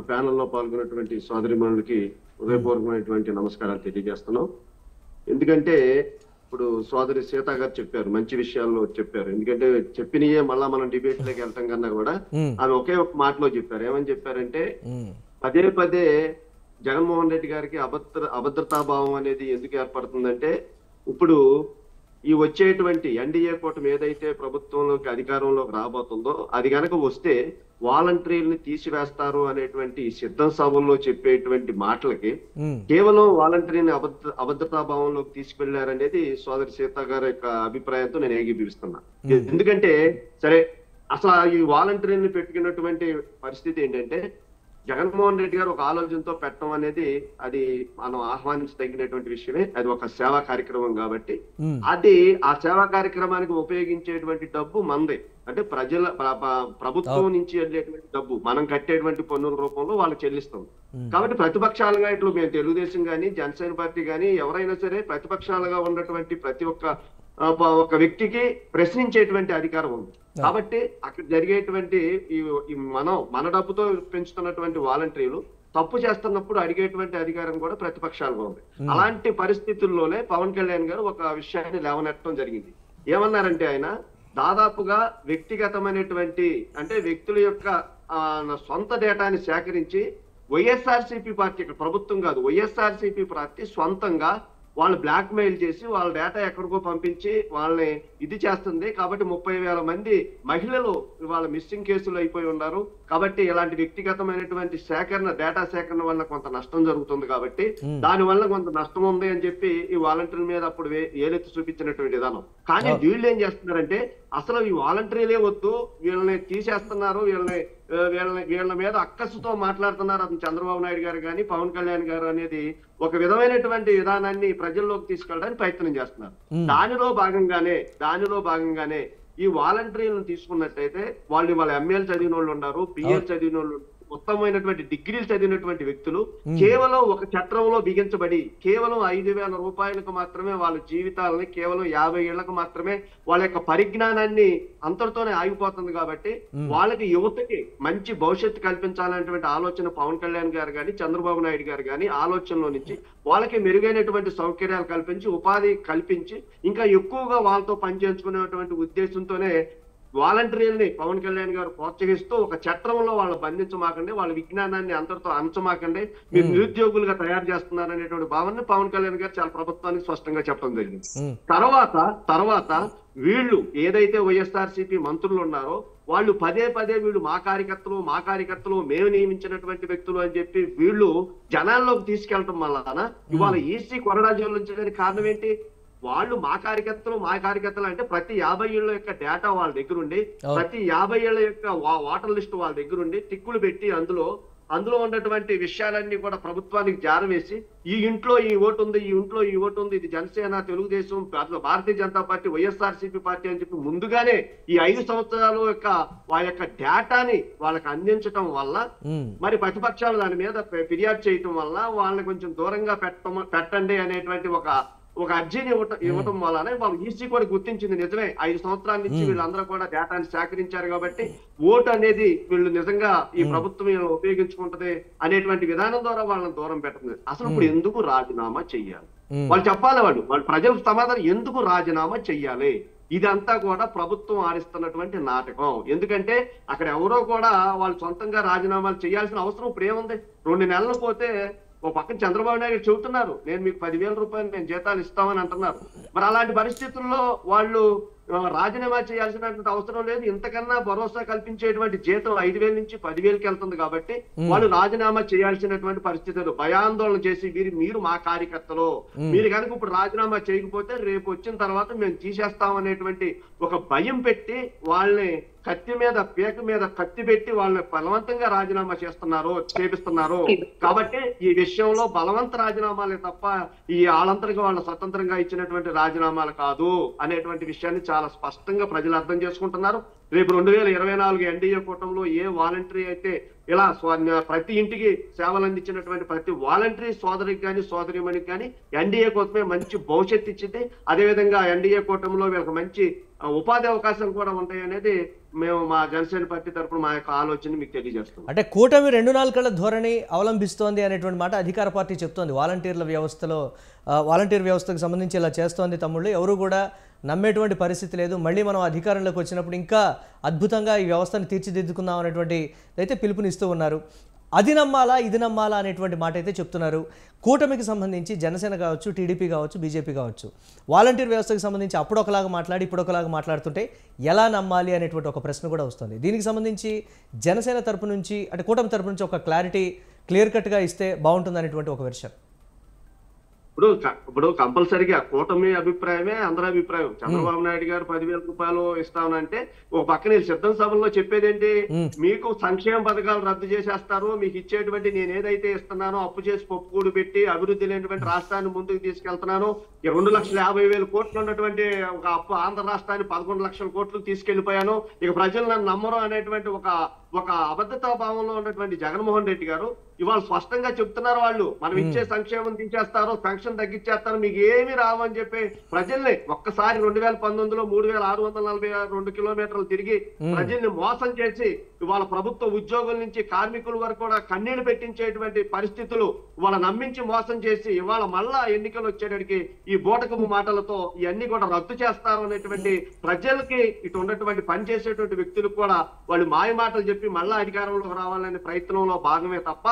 Speaker 4: ప్యానెల్లో పాల్గొన్నటువంటి సోదరిమణులకి హృదయపూర్వకమైనటువంటి నమస్కారాలు తెలియజేస్తున్నాం. ఎందుకంటే ఇప్పుడు సోదరి సీత గారు చెప్పారు, మంచి విషయాల్లో చెప్పారు. ఎందుకంటే చెప్పినయే మళ్ళా మనం డిబేట్ లోకి వెళ్తాం కన్నా కూడా ఆమె ఒకే ఒక మాటలో చెప్పారు. ఏమని చెప్పారంటే, పదే జగన్మోహన్ రెడ్డి గారికి అభద్రతాభావం అనేది ఎందుకు ఏర్పడుతుందంటే, ఇప్పుడు ఈ వచ్చేటువంటి ఎన్డీఏ కూటమి ఏదైతే ప్రభుత్వంలోకి అధికారంలోకి రాబోతుందో అది కనుక వస్తే వాలంటీర్ని తీసివేస్తారు అనేటువంటి సిద్ధం సభల్లో చెప్పేటువంటి మాటలకి కేవలం వాలంటీర్ని అభద్రతాభావంలోకి తీసుకెళ్లారనేది సోదరి సీత గారి యొక్క అభిప్రాయంతో నేను ఏకీభవిస్తున్నా. ఎందుకంటే సరే, అసలు ఈ వాలంటీర్ని పెట్టుకున్నటువంటి పరిస్థితి ఏంటంటే, జగన్మోహన్ రెడ్డి గారు ఒక ఆలోచనతో పెట్టడం అనేది అది మనం ఆహ్వానించదగినటువంటి విషయమే. అది ఒక సేవా కార్యక్రమం కాబట్టి అది ఆ సేవా కార్యక్రమానికి ఉపయోగించేటువంటి డబ్బు మందే, అంటే ప్రభుత్వం నుంచి వెళ్ళేటువంటి డబ్బు మనం కట్టేటువంటి పన్నుల రూపంలో వాళ్ళు చెల్లిస్తాం. కాబట్టి ప్రతిపక్షాలుగా ఇట్లు మేము తెలుగుదేశం గానీ జనసేన పార్టీ గానీ ఎవరైనా సరే ప్రతిపక్షాలుగా ఉన్నటువంటి ప్రతి ఒక్క వ్యక్తికి ప్రశ్నించేటువంటి అధికారం ఉంది. కాబట్టి అక్కడ జరిగేటువంటి మన డబ్బుతో పెంచుతున్నటువంటి వాలంటీర్లు తప్పు చేస్తున్నప్పుడు అడిగేటువంటి అధికారం కూడా ప్రతిపక్షాలుగా ఉంది. అలాంటి పరిస్థితుల్లోనే పవన్ కళ్యాణ్ గారు ఒక విషయాన్ని లేవనెత్తడం జరిగింది. ఏమన్నారంటే, ఆయన దాదాపుగా వ్యక్తిగతమైనటువంటి అంటే వ్యక్తుల యొక్క సొంత డేటాని సేకరించి వైఎస్ఆర్సీపీ పార్టీ, ఇక్కడ ప్రభుత్వం కాదు, వైఎస్ఆర్సీపీ పార్టీ సొంతంగా వాళ్ళు బ్లాక్ మెయిల్ చేసి వాళ్ళ డేటా ఎక్కడికో పంపించి వాళ్ళని ఇది చేస్తుంది. కాబట్టి 30,000 మంది మహిళలు వాళ్ళ మిస్సింగ్ కేసులు అయిపోయి ఉన్నారు. కాబట్టి ఇలాంటి వ్యక్తిగతమైనటువంటి డేటా సేకరణ వల్ల కొంత నష్టం జరుగుతుంది. కాబట్టి దాని వల్ల కొంత నష్టం ఉంది అని చెప్పి ఈ వాలంటీర్ల మీద అప్పుడు ఏలెత్తి చూపించినటువంటి విధానం. కానీ వీళ్ళు ఏం చేస్తున్నారంటే, అసలు ఈ వాలంటీర్లే వద్దు, వీళ్ళని తీసేస్తున్నారు, వీళ్ళ మీద అక్కసుతో మాట్లాడుతున్నారు. అతను చంద్రబాబు నాయుడు గారు కానీ పవన్ కళ్యాణ్ గారు అనేది ఒక విధమైనటువంటి విధానాన్ని ప్రజల్లోకి తీసుకెళ్ళడానికి ప్రయత్నం చేస్తున్నారు. దానిలో భాగంగానే ఈ వాలంటీర్లను తీసుకున్నట్టయితే వాళ్ళు వాళ్ళ ఎంఏలు చదివిన వాళ్ళు ఉన్నారు, పిఎల్ చదివిన వాళ్ళు, ఉత్తమమైనటువంటి డిగ్రీలు చదివినటువంటి వ్యక్తులు కేవలం ఒక చట్రంలో బిగించబడి కేవలం 5,000 రూపాయలకు మాత్రమే వాళ్ళ జీవితాలని, కేవలం 50 ఏళ్లకు మాత్రమే వాళ్ళ యొక్క పరిజ్ఞానాన్ని అంతటితోనే ఆగిపోతుంది. కాబట్టి వాళ్ళకి యువతకి మంచి భవిష్యత్తు కల్పించాలనేటువంటి ఆలోచన పవన్ కళ్యాణ్ గారు కానీ చంద్రబాబు నాయుడు గారు కానీ ఆలోచనలో నుంచి వాళ్ళకి మెరుగైనటువంటి సౌకర్యాలు కల్పించి, ఉపాధి కల్పించి, ఇంకా ఎక్కువగా వాళ్ళతో పనిచేయించుకునేటువంటి ఉద్దేశంతోనే వాలంటీర్లని పవన్ కళ్యాణ్ గారు ప్రోత్సహిస్తూ ఒక చట్రంలో వాళ్ళు బంధించమాకండి, వాళ్ళ విజ్ఞానాన్ని అంతటితో అంచమాకండి, మీరు నిరుద్యోగులుగా తయారు చేస్తున్నారనేటువంటి భావనని పవన్ కళ్యాణ్ గారు చాలా ప్రభుత్వానికి స్పష్టంగా చెప్పడం జరిగింది. తర్వాత వీళ్ళు ఏదైతే వైఎస్ఆర్సీపీ మంత్రులు ఉన్నారో వాళ్ళు పదే వీళ్ళు మా కార్యకర్తలు మేము నియమించినటువంటి వ్యక్తులు అని చెప్పి వీళ్ళు జనాల్లోకి తీసుకెళ్లడం వలన ఇవాళ ఈసీ కొరడాజోలు నుంచి కారణం ఏంటి? వాళ్ళు మా కార్యకర్తలు అంటే ప్రతి 50 ఏళ్ల యొక్క డేటా వాళ్ళ దగ్గర ఉండి, ప్రతి 50 ఏళ్ల యొక్క ఓటర్ లిస్ట్ వాళ్ళ దగ్గర ఉండి టిక్కులు పెట్టి అందులో ఉన్నటువంటి విషయాలన్నీ కూడా ప్రభుత్వానికి జారవేసి, ఈ ఇంట్లో ఈ ఓటు ఉంది, ఇది జనసేన, తెలుగుదేశం, భారతీయ జనతా పార్టీ, వైఎస్ఆర్సీపీ పార్టీ అని చెప్పి ముందుగానే ఈ 5 సంవత్సరాల యొక్క వాళ్ళ యొక్క డేటాని వాళ్ళకి అందించడం వల్ల మరి ప్రతిపక్షాలు దాని మీద ఫిర్యాదు చేయటం వల్ల వాళ్ళని కొంచెం దూరంగా పెట్టండి అనేటువంటి ఒక అర్జీని ఇవ్వటం వల్లనే వాళ్ళు ఈసీ కూడా గుర్తించింది. నిజమే, 5 సంవత్సరాల నుంచి వీళ్ళందరూ కూడా డేటాని సేకరించారు కాబట్టి ఓటు అనేది వీళ్ళు నిజంగా ఈ ప్రభుత్వం ఉపయోగించుకుంటది అనేటువంటి విధానం ద్వారా వాళ్ళని దూరం పెట్టింది. అసలు ఇప్పుడు ఎందుకు రాజీనామా చెయ్యాలి? వాళ్ళు చెప్పాలి, వాళ్ళు ప్రజలకు సమాధానం ఎందుకు రాజీనామా చెయ్యాలి? ఇదంతా కూడా ప్రభుత్వం ఆడిస్తున్నటువంటి నాటకం. ఎందుకంటే అక్కడ ఎవరో కూడా వాళ్ళు సొంతంగా రాజీనామాలు చేయాల్సిన అవసరం ఇప్పుడు ఏముంది? 2 నెలలు పోతే ఓ పక్కన చంద్రబాబు నాయుడు చెబుతున్నారు, నేను మీకు 10,000 రూపాయలు నేను జీతాలు ఇస్తామని అంటున్నారు. మరి అలాంటి పరిస్థితుల్లో వాళ్ళు రాజీనామా చేయాల్సినటువంటి అవసరం లేదు. ఇంతకన్నా భరోసా కల్పించేటువంటి జీతం 5,000 నుంచి 10,000కి వెళ్తుంది కాబట్టి వాళ్ళు రాజీనామా చేయాల్సినటువంటి పరిస్థితులు. భయాందోళన చేసి మీరు మా కార్యకర్తలు, మీరు కనుక ఇప్పుడు రాజీనామా చేయకపోతే రేపు వచ్చిన తర్వాత మేము తీసేస్తాం అనేటువంటి ఒక భయం పెట్టి వాళ్ళని కత్తి మీద పీక మీద కత్తి పెట్టి వాళ్ళని బలవంతంగా రాజీనామా చేపిస్తున్నారు. కాబట్టి ఈ విషయంలో బలవంత రాజీనామాలే తప్ప ఈ వాళ్ళంతటికి వాళ్ళ స్వతంత్రంగా ఇచ్చినటువంటి రాజీనామాలు కాదు అనేటువంటి విషయాన్ని చాలా స్పష్టంగా ప్రజలు అర్థం చేసుకుంటున్నారు. రేపు 2024 ఎన్డీఏ కూటమిలో ఏ వాలంటరీ అయితే ఇలా ప్రతి ఇంటికి సేవలు అందించినటువంటి ప్రతి వాలంటరీ సోదరికి కానీ సోదరిమణికి కానీ ఎన్డీఏ కూటమే మంచి భవిష్యత్తు ఇచ్చింది. అదేవిధంగా ఎన్డీఏ కూటమిలో వీళ్ళకి మంచి ఉపాధి అవకాశాలు కూడా ఉంటాయి అనేది మేము మా జనసేన పార్టీ తరఫున మా యొక్క ఆలోచన మీకు తెలియజేస్తాం.
Speaker 1: అంటే కూటమి 2 నాలుకల ధోరణి అవలంబిస్తోంది అనేటువంటి మాట అధికార పార్టీ చెప్తోంది. వాలంటీర్ వ్యవస్థకు సంబంధించి ఇలా చేస్తోంది తమ్ముళ్ళు, ఎవరు కూడా నమ్మేటువంటి పరిస్థితి లేదు, మళ్ళీ మనం అధికారంలోకి వచ్చినప్పుడు ఇంకా అద్భుతంగా ఈ వ్యవస్థను తీర్చిదిద్దుకుందాం అనేటువంటి అయితే పిలుపునిస్తూ ఉన్నారు. అది నమ్మాలా ఇది నమ్మాలా అనేటువంటి మాట అయితే చెప్తున్నారు. కూటమికి సంబంధించి జనసేన కావచ్చు, టీడీపీ కావచ్చు, బీజేపీ కావచ్చు, వాలంటీర్ వ్యవస్థకు సంబంధించి అప్పుడు ఒకలాగా మాట్లాడి ఇప్పుడు ఒకలాగా మాట్లాడుతుంటే ఎలా నమ్మాలి అనేటువంటి ఒక ప్రశ్న కూడా వస్తుంది. దీనికి సంబంధించి జనసేన తరపు నుంచి అంటే కూటమి తరపు నుంచి ఒక క్లియర్ కట్గా ఇస్తే బాగుంటుంది అనేటువంటి ఒక వెర్షన్.
Speaker 4: ఇప్పుడు కంపల్సరీగా కూటమి అభిప్రాయమే అందరి అభిప్రాయం. చంద్రబాబు నాయుడు గారు 10,000 రూపాయలు ఇస్తానంటే ఒక పక్కన సిద్ధం సభల్లో చెప్పేదేంటి, మీకు సంక్షేమ పథకాలు రద్దు చేసేస్తారు, మీకు ఇచ్చేటువంటి నేను ఏదైతే ఇస్తున్నానో అప్పు చేసి పప్పు కూడు పెట్టి అభివృద్ధి లేనటువంటి రాష్ట్రాన్ని ముందుకు తీసుకెళ్తున్నాను, 2,50,000 కోట్లు ఉన్నటువంటి ఒక అప్పు ఆంధ్ర రాష్ట్రాన్ని 11 లక్షల కోట్లు తీసుకెళ్లిపోయాను, ఇక ప్రజలు నన్ను నమ్మరు అనేటువంటి ఒక అబద్ధతా భావంలో ఉన్నటువంటి జగన్మోహన్ రెడ్డి గారు ఇవాళ స్పష్టంగా చెప్తున్నారు. వాళ్ళు మనం ఇచ్చే సంక్షేమం తీసేస్తారు, పెన్షన్ తగ్గించేస్తారు, మీకు ఏమి రావని చెప్పి ప్రజల్ని ఒక్కసారి 2019లో 3,642 కిలోమీటర్లు తిరిగి ప్రజల్ని మోసం చేసి ఇవాళ ప్రభుత్వ ఉద్యోగుల నుంచి కార్మికుల వరకు కూడా కన్నీళ్లు పెట్టించేటువంటి పరిస్థితులు ఇవాళ నమ్మించి మోసం చేసి ఇవాళ మళ్ళా ఎన్నికలు వచ్చేటడికి ఈ బూటకపు మాటలతో ఇవన్నీ కూడా రద్దు చేస్తారు అనేటువంటి ప్రజలకి ఇటు ఉన్నటువంటి పని చేసేటువంటి వ్యక్తులకు కూడా వాళ్ళు మాయ మాటలు చెప్పి మళ్ళా అధికారంలోకి రావాలనే ప్రయత్నంలో భాగమే తప్ప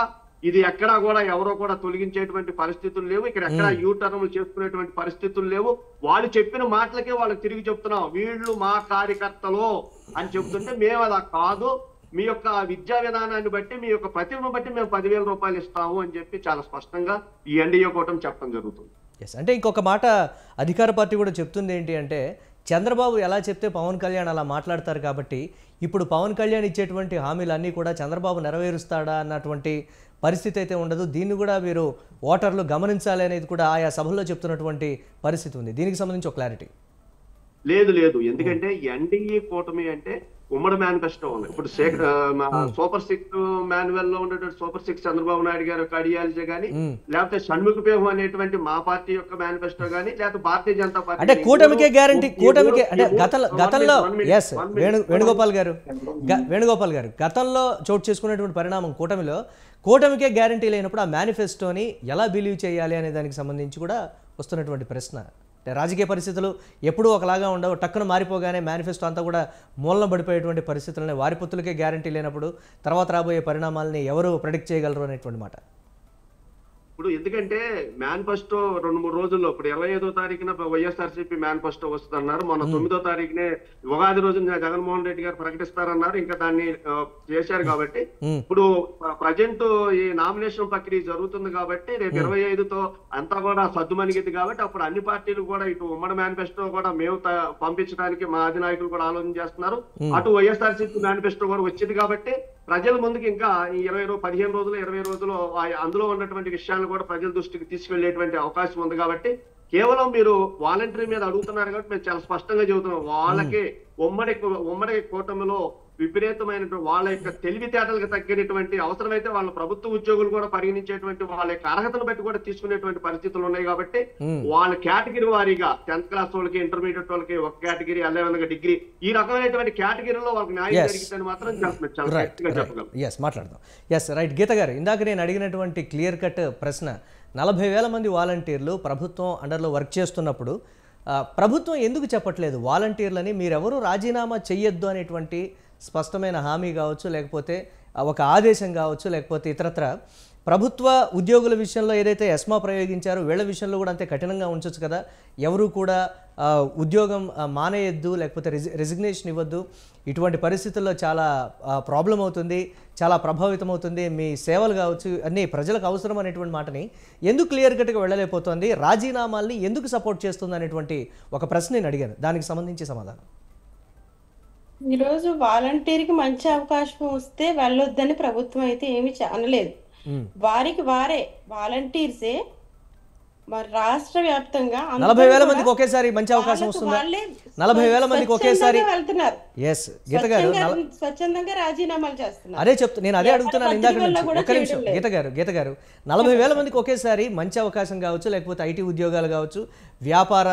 Speaker 4: ఇది ఎక్కడా కూడా ఎవరో కూడా తొలగించేటువంటి పరిస్థితులు లేవు. ఇక్కడ ఎక్కడా యూటర్న్లు చేసుకునేటువంటి పరిస్థితులు లేవు. వాళ్ళు చెప్పిన మాటలకే వాళ్ళకి తిరిగి చెప్తున్నాం, వీళ్ళు మా కార్యకర్తలు అని చెప్తుంటే మేము అలా కాదు, మీ యొక్క విద్యా విధానాన్ని బట్టి మీ యొక్క ప్రతిభను బట్టి మేము 10,000 రూపాయలు ఇస్తాము అని చెప్పి చాలా స్పష్టంగా ఈ ఎన్డీఏ కూటమి చెప్పడం జరుగుతుంది.
Speaker 1: అంటే ఇంకొక మాట అధికార పార్టీ కూడా చెప్తుంది ఏంటి అంటే, చంద్రబాబు ఎలా చెప్తే పవన్ కళ్యాణ్ అలా మాట్లాడతారు కాబట్టి ఇప్పుడు పవన్ కళ్యాణ్ ఇచ్చేటువంటి హామీలన్నీ కూడా చంద్రబాబు నెరవేరుస్తాడా అన్నటువంటి పరిస్థితి అయితే ఉండదు, దీన్ని కూడా మీరు ఓటర్లు గమనించాలి అనేది కూడా ఆయా సభల్లో చెప్తున్నటువంటి పరిస్థితి ఉంది. దీనికి సంబంధించి ఒక క్లారిటీ
Speaker 4: లేదు. ఎందుకంటే ఎన్డీఏ కూటమి అంటే ఉమ్మడి మేనిఫెస్టో ఉంది. ఇప్పుడు సూపర్ 6 మాన్యువల్ లో ఉండేటువంటి సూపర్ 6 చంద్రబాబు నాయుడు గారి యొక్క ఐడియాలజీ కానీ, లేకపోతే షణ్ముఖపేహం అనేటువంటి మా పార్టీ యొక్క మేనిఫెస్టో కానీ, లేకపోతే భారతీయ జనతా పార్టీ
Speaker 1: అంటే కూటమికే గ్యారంటీ, కూటమికే అంటే గతంలో వేణుగోపాల్ గారు గతంలో చోటు చేసుకున్నటువంటి పరిణామం కూటమికే గ్యారంటీ లేనప్పుడు ఆ మేనిఫెస్టోని ఎలా బిలీవ్ చేయాలి అనే దానికి సంబంధించి కూడా వస్తున్నటువంటి ప్రశ్న. అంటే రాజకీయ పరిస్థితులు ఎప్పుడూ ఒకలాగా ఉండవు, టక్కున మారిపోగానే మేనిఫెస్టో అంతా కూడా మూలన పడిపోయేటువంటి పరిస్థితులని, వారి పొత్తులకే గ్యారంటీ లేనప్పుడు తర్వాత రాబోయే పరిణామాలని ఎవరు ప్రెడిక్ట్ చేయగలరు అనేటువంటి మాట.
Speaker 4: ఇప్పుడు ఎందుకంటే మేనిఫెస్టో 2-3 రోజుల్లో ఇప్పుడు 25వ తారీఖున వైఎస్ఆర్సీపీ మేనిఫెస్టో వస్తుందన్నారు, మొన్న 9వ తారీఖునే ఉగాది రోజున జగన్మోహన్ రెడ్డి గారు ప్రకటిస్తారన్నారు, ఇంకా దాన్ని చేశారు. కాబట్టి ఇప్పుడు ప్రజెంట్ ఈ నామినేషన్ ప్రక్రియ జరుగుతుంది కాబట్టి రేపు 25తో అంతా కూడా సద్దుమణిగింది కాబట్టి అప్పుడు అన్ని పార్టీలు కూడా ఇటు ఉమ్మడి మేనిఫెస్టో కూడా మేము పంపించడానికి మా అధినాయకులు కూడా ఆలోచన చేస్తున్నారు, అటు వైఎస్ఆర్సీపీ మేనిఫెస్టో కూడా వచ్చింది కాబట్టి ప్రజల ముందుకు ఇంకా ఈ 15 రోజులు 20 రోజులు అందులో ఉన్నటువంటి విషయాలను కూడా ప్రజల దృష్టికి తీసుకెళ్లేటువంటి అవకాశం ఉంది. కాబట్టి కేవలం మీరు వాలంటరీ మీద అడుగుతున్నారు కాబట్టి మేము చాలా స్పష్టంగా చెబుతున్నాం, వాళ్ళకి ఉమ్మడి కూటమిలో విపరీతమైనటువంటి వాళ్ళ యొక్క తెలివితేటలకు తగ్గినటువంటి అవసరమైతే వాళ్ళ ప్రభుత్వ ఉద్యోగులు కూడా పరిగణించేటువంటి వాళ్ళ యొక్క అర్హతను బట్టి కూడా తీసుకునేటువంటి పరిస్థితులు ఉన్నాయి. కాబట్టి వాళ్ళ కేటగిరీ వారీగా 10th క్లాస్ వాళ్ళకి, ఇంటర్మీడియట్ వాళ్ళకి ఒక కేటగిరీ, 11th డిగ్రీ, ఈ రకమైనటువంటి కేటగిరీలో వాళ్ళకి న్యాయం జరిగిందని మాత్రం చెప్పగలం.
Speaker 1: మాట్లాడదాం. రైట్ గీత గారు, ఇందాక నేను అడిగినటువంటి క్లియర్ కట్ ప్రశ్న, 40,000 మంది వాలంటీర్లు ప్రభుత్వం అండర్లో వర్క్ చేస్తున్నప్పుడు ప్రభుత్వం ఎందుకు చెప్పట్లేదు వాలంటీర్లని మీరెవరూ రాజీనామా చెయ్యొద్దు అనేటువంటి స్పష్టమైన హామీ కావచ్చు, లేకపోతే ఒక ఆదేశం కావచ్చు, లేకపోతే ఇతరత్ర ప్రభుత్వ ఉద్యోగుల విషయంలో ఏదైతే ఎస్మా ప్రయోగించారో వీళ్ళ విషయంలో కూడా అంతే కఠినంగా ఉంచొచ్చు కదా. ఎవరు కూడా ఉద్యోగం మానేయద్దు, లేకపోతే రెసిగ్నేషన్ ఇవ్వద్దు. ఇటువంటి పరిస్థితుల్లో చాలా ప్రాబ్లం అవుతుంది, చాలా ప్రభావితం అవుతుంది. మీ సేవలు కావచ్చు అన్నీ ప్రజలకు అవసరం అనేటువంటి మాటని ఎందుకు క్లియర్ కట్గా వెళ్ళలేకపోతుంది, రాజీనామాల్ని ఎందుకు సపోర్ట్ చేస్తుంది అనేటువంటి ఒక ప్రశ్న నేను అడిగాను. దానికి సంబంధించి సమాధానం.
Speaker 2: ఈరోజు వాలంటీర్కి మంచి అవకాశం వస్తే వెళ్ళొద్దని ప్రభుత్వం అయితే ఏమి అనలేదు. వారికి వారే వాలంటీర్సే మరి రాష్ట్ర వ్యాప్తంగా
Speaker 1: 40,000 మందికి ఒకేసారి మంచి అవకాశం వస్తుందా? 40,000 మందికి ఒకేసారి
Speaker 2: వెళ్తున్నారు.
Speaker 1: ఎస్ గీత గారు
Speaker 2: స్వచ్ఛందంగా రాజీనామాలు చేస్తున్నారు.
Speaker 1: అదే నేను అదే అడుగుతున్నాను ఇందాక నుంచి. ఒక్క నిమిషం గీత గారు 40,000 మందికి ఒకేసారి మంచి అవకాశం కావచ్చు, లేకపోతే ఐటీ ఉద్యోగాలు కావచ్చు, వ్యాపార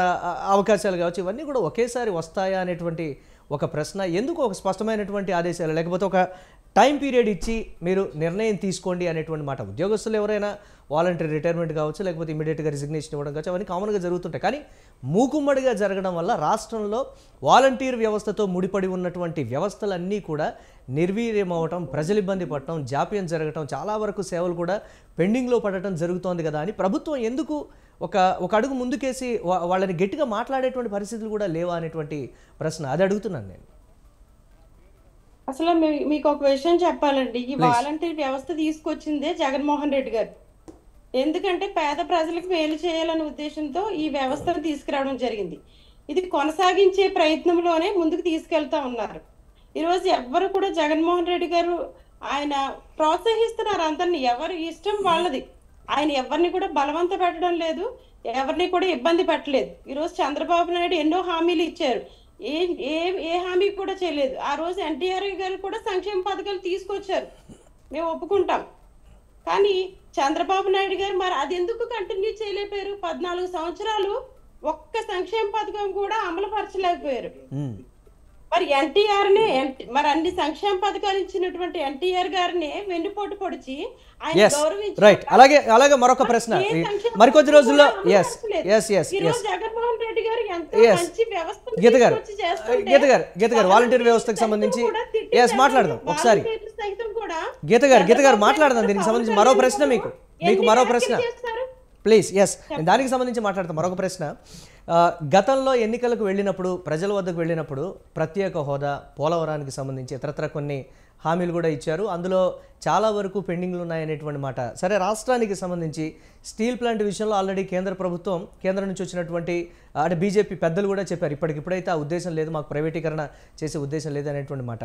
Speaker 1: అవకాశాలు కావచ్చు, ఇవన్నీ కూడా ఒకేసారి వస్తాయా అనేటువంటి ఒక ప్రశ్న. ఎందుకు ఒక స్పష్టమైనటువంటి ఆదేశాలు, లేకపోతే ఒక టైం పీరియడ్ ఇచ్చి మీరు నిర్ణయం తీసుకోండి అనేటువంటి మాట. ఉద్యోగస్తులు ఎవరైనా వాలంటరీ రిటైర్మెంట్ కావచ్చు, లేకపోతే ఇమీడియట్గా రిజిగ్నేషన్ ఇవ్వడం కావచ్చు, అవన్నీ కామన్గా జరుగుతుంటాయి. కానీ మూకుమ్మడిగా జరగడం వల్ల రాష్ట్రంలో వాలంటీర్ వ్యవస్థతో ముడిపడి ఉన్నటువంటి వ్యవస్థలన్నీ కూడా నిర్వీర్యం అవ్వటం, ప్రజలు ఇబ్బంది పడటం, జాప్యం జరగటం, చాలా వరకు సేవలు కూడా పెండింగ్లో పడటం జరుగుతోంది కదా అని ప్రభుత్వం ఎందుకు ఒక అడుగు ముందుకేసి వాళ్ళని గట్టిగా మాట్లాడేటువంటి పరిస్థితులు కూడా లేవా అనేటువంటి ప్రశ్న, అది అడుగుతున్నాను నేను.
Speaker 2: అసలు మీకు ఒక విషయం చెప్పాలండి. ఈ వాలంటీర్ వ్యవస్థ తీసుకొచ్చిందే జగన్మోహన్ రెడ్డి గారు. ఎందుకంటే పేద ప్రజలకు మేలు చేయాలనే ఉద్దేశంతో ఈ వ్యవస్థను తీసుకురావడం జరిగింది. ఇది కొనసాగించే ప్రయత్నంలోనే ముందుకు తీసుకెళ్తా ఉన్నారు. ఈరోజు ఎవ్వరు కూడా జగన్మోహన్ రెడ్డి గారు ఆయన ప్రోత్సహిస్తున్నారు అందరినీ, ఎవరి ఇష్టం వాళ్ళది. ఆయన ఎవరిని కూడా బలవంత పెట్టడం లేదు, ఎవరిని కూడా ఇబ్బంది పెట్టలేదు. ఈరోజు చంద్రబాబు నాయుడు ఎన్నో హామీలు ఇచ్చారు, ఏ హామీ కూడా చేయలేదు. ఆ రోజు ఎన్టీఆర్ గారు కూడా సంక్షేమ పథకాలు తీసుకొచ్చారు, మేము ఒప్పుకుంటాం. కానీ చంద్రబాబు నాయుడు గారు మరి అది ఎందుకు కంటిన్యూ చేయలేకపోయారు? 14 సంవత్సరాలు ఒక్క సంక్షేమ పథకం కూడా అమలు పరచలేకపోయారు. మరి మరి అన్ని సంక్షేమ పథకాలు ఇచ్చినటువంటి ఎన్టీఆర్ గారిని వెన్నుపోటు పొడిచి ఆయన గౌరవించి
Speaker 1: రైట్. అలాగే మరొక ప్రశ్న మరికొద్ది రోజుల్లో
Speaker 2: జగన్మోహన్ రెడ్డి గారు ఎంతో మంచి వ్యవస్థ
Speaker 1: గీత గారు వాలంటీర్ వ్యవస్థకు సంబంధించి మాట్లాడదాం ఒకసారి. గీత గారు మాట్లాడదాం దీనికి సంబంధించి మరో ప్రశ్న మీకు మరో ప్రశ్న ప్లీజ్. దానికి సంబంధించి మాట్లాడతాం. మరొక ప్రశ్న, గతంలో ఎన్నికలకు వెళ్ళినప్పుడు, ప్రజల వద్దకు వెళ్ళినప్పుడు ప్రత్యేక హోదా, పోలవరానికి సంబంధించి ఇతరత్ర కొన్ని హామీలు కూడా ఇచ్చారు. అందులో చాలా వరకు పెండింగ్లు ఉన్నాయనేటువంటి మాట. సరే, రాష్ట్రానికి సంబంధించి స్టీల్ ప్లాంట్ విషయంలో ఆల్రెడీ కేంద్రం నుంచి వచ్చినటువంటి అంటే బీజేపీ పెద్దలు కూడా చెప్పారు, ఇప్పటికిప్పుడైతే ఆ ఉద్దేశం లేదు, మాకు ప్రైవేటీకరణ చేసే ఉద్దేశం లేదు అనేటువంటి మాట.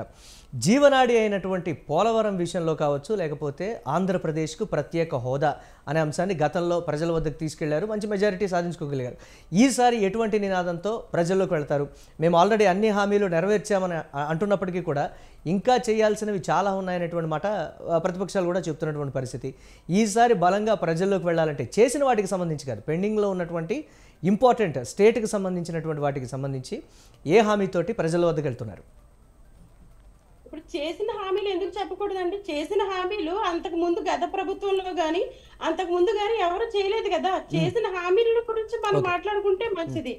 Speaker 1: జీవనాడి అయినటువంటి పోలవరం విషయంలో కావచ్చు, లేకపోతే ఆంధ్రప్రదేశ్కు ప్రత్యేక హోదా అనే అంశాన్ని గతంలో ప్రజల వద్దకు తీసుకెళ్లారు, మంచి మెజారిటీ సాధించుకోగలిగారు. ఈసారి ఎటువంటి నినాదంతో ప్రజల్లోకి వెళ్తారు? మేము ఆల్రెడీ అన్ని హామీలు నెరవేర్చామని అంటున్నప్పటికీ కూడా ఇంకా చేయాల్సినవి చాలా ఉన్నాయనేటువంటి మాట ప్రతిపక్షాలు కూడా చెప్తున్నటువంటి పరిస్థితి. ఈసారి బలంగా ప్రజల్లోకి వెళ్ళాలంటే చేసిన వాటికి సంబంధించి కాదు, పెండింగ్లో ఉన్నటువంటి ఇంపార్టెంట్ స్టేట్కి సంబంధించినటువంటి వాటికి సంబంధించి ఏ హామీతోటి ప్రజల వద్దకు వెళ్తున్నారు?
Speaker 2: ఇప్పుడు చేసిన హామీలు ఎందుకు చెప్పకూడదండి? చేసిన హామీలు అంతకు ముందు గత ప్రభుత్వంలో గానీ అంతకు ముందు గానీ ఎవరు చేయలేదు కదా. చేసిన హామీల గురించి మనం మాట్లాడుకుంటే మంచిది.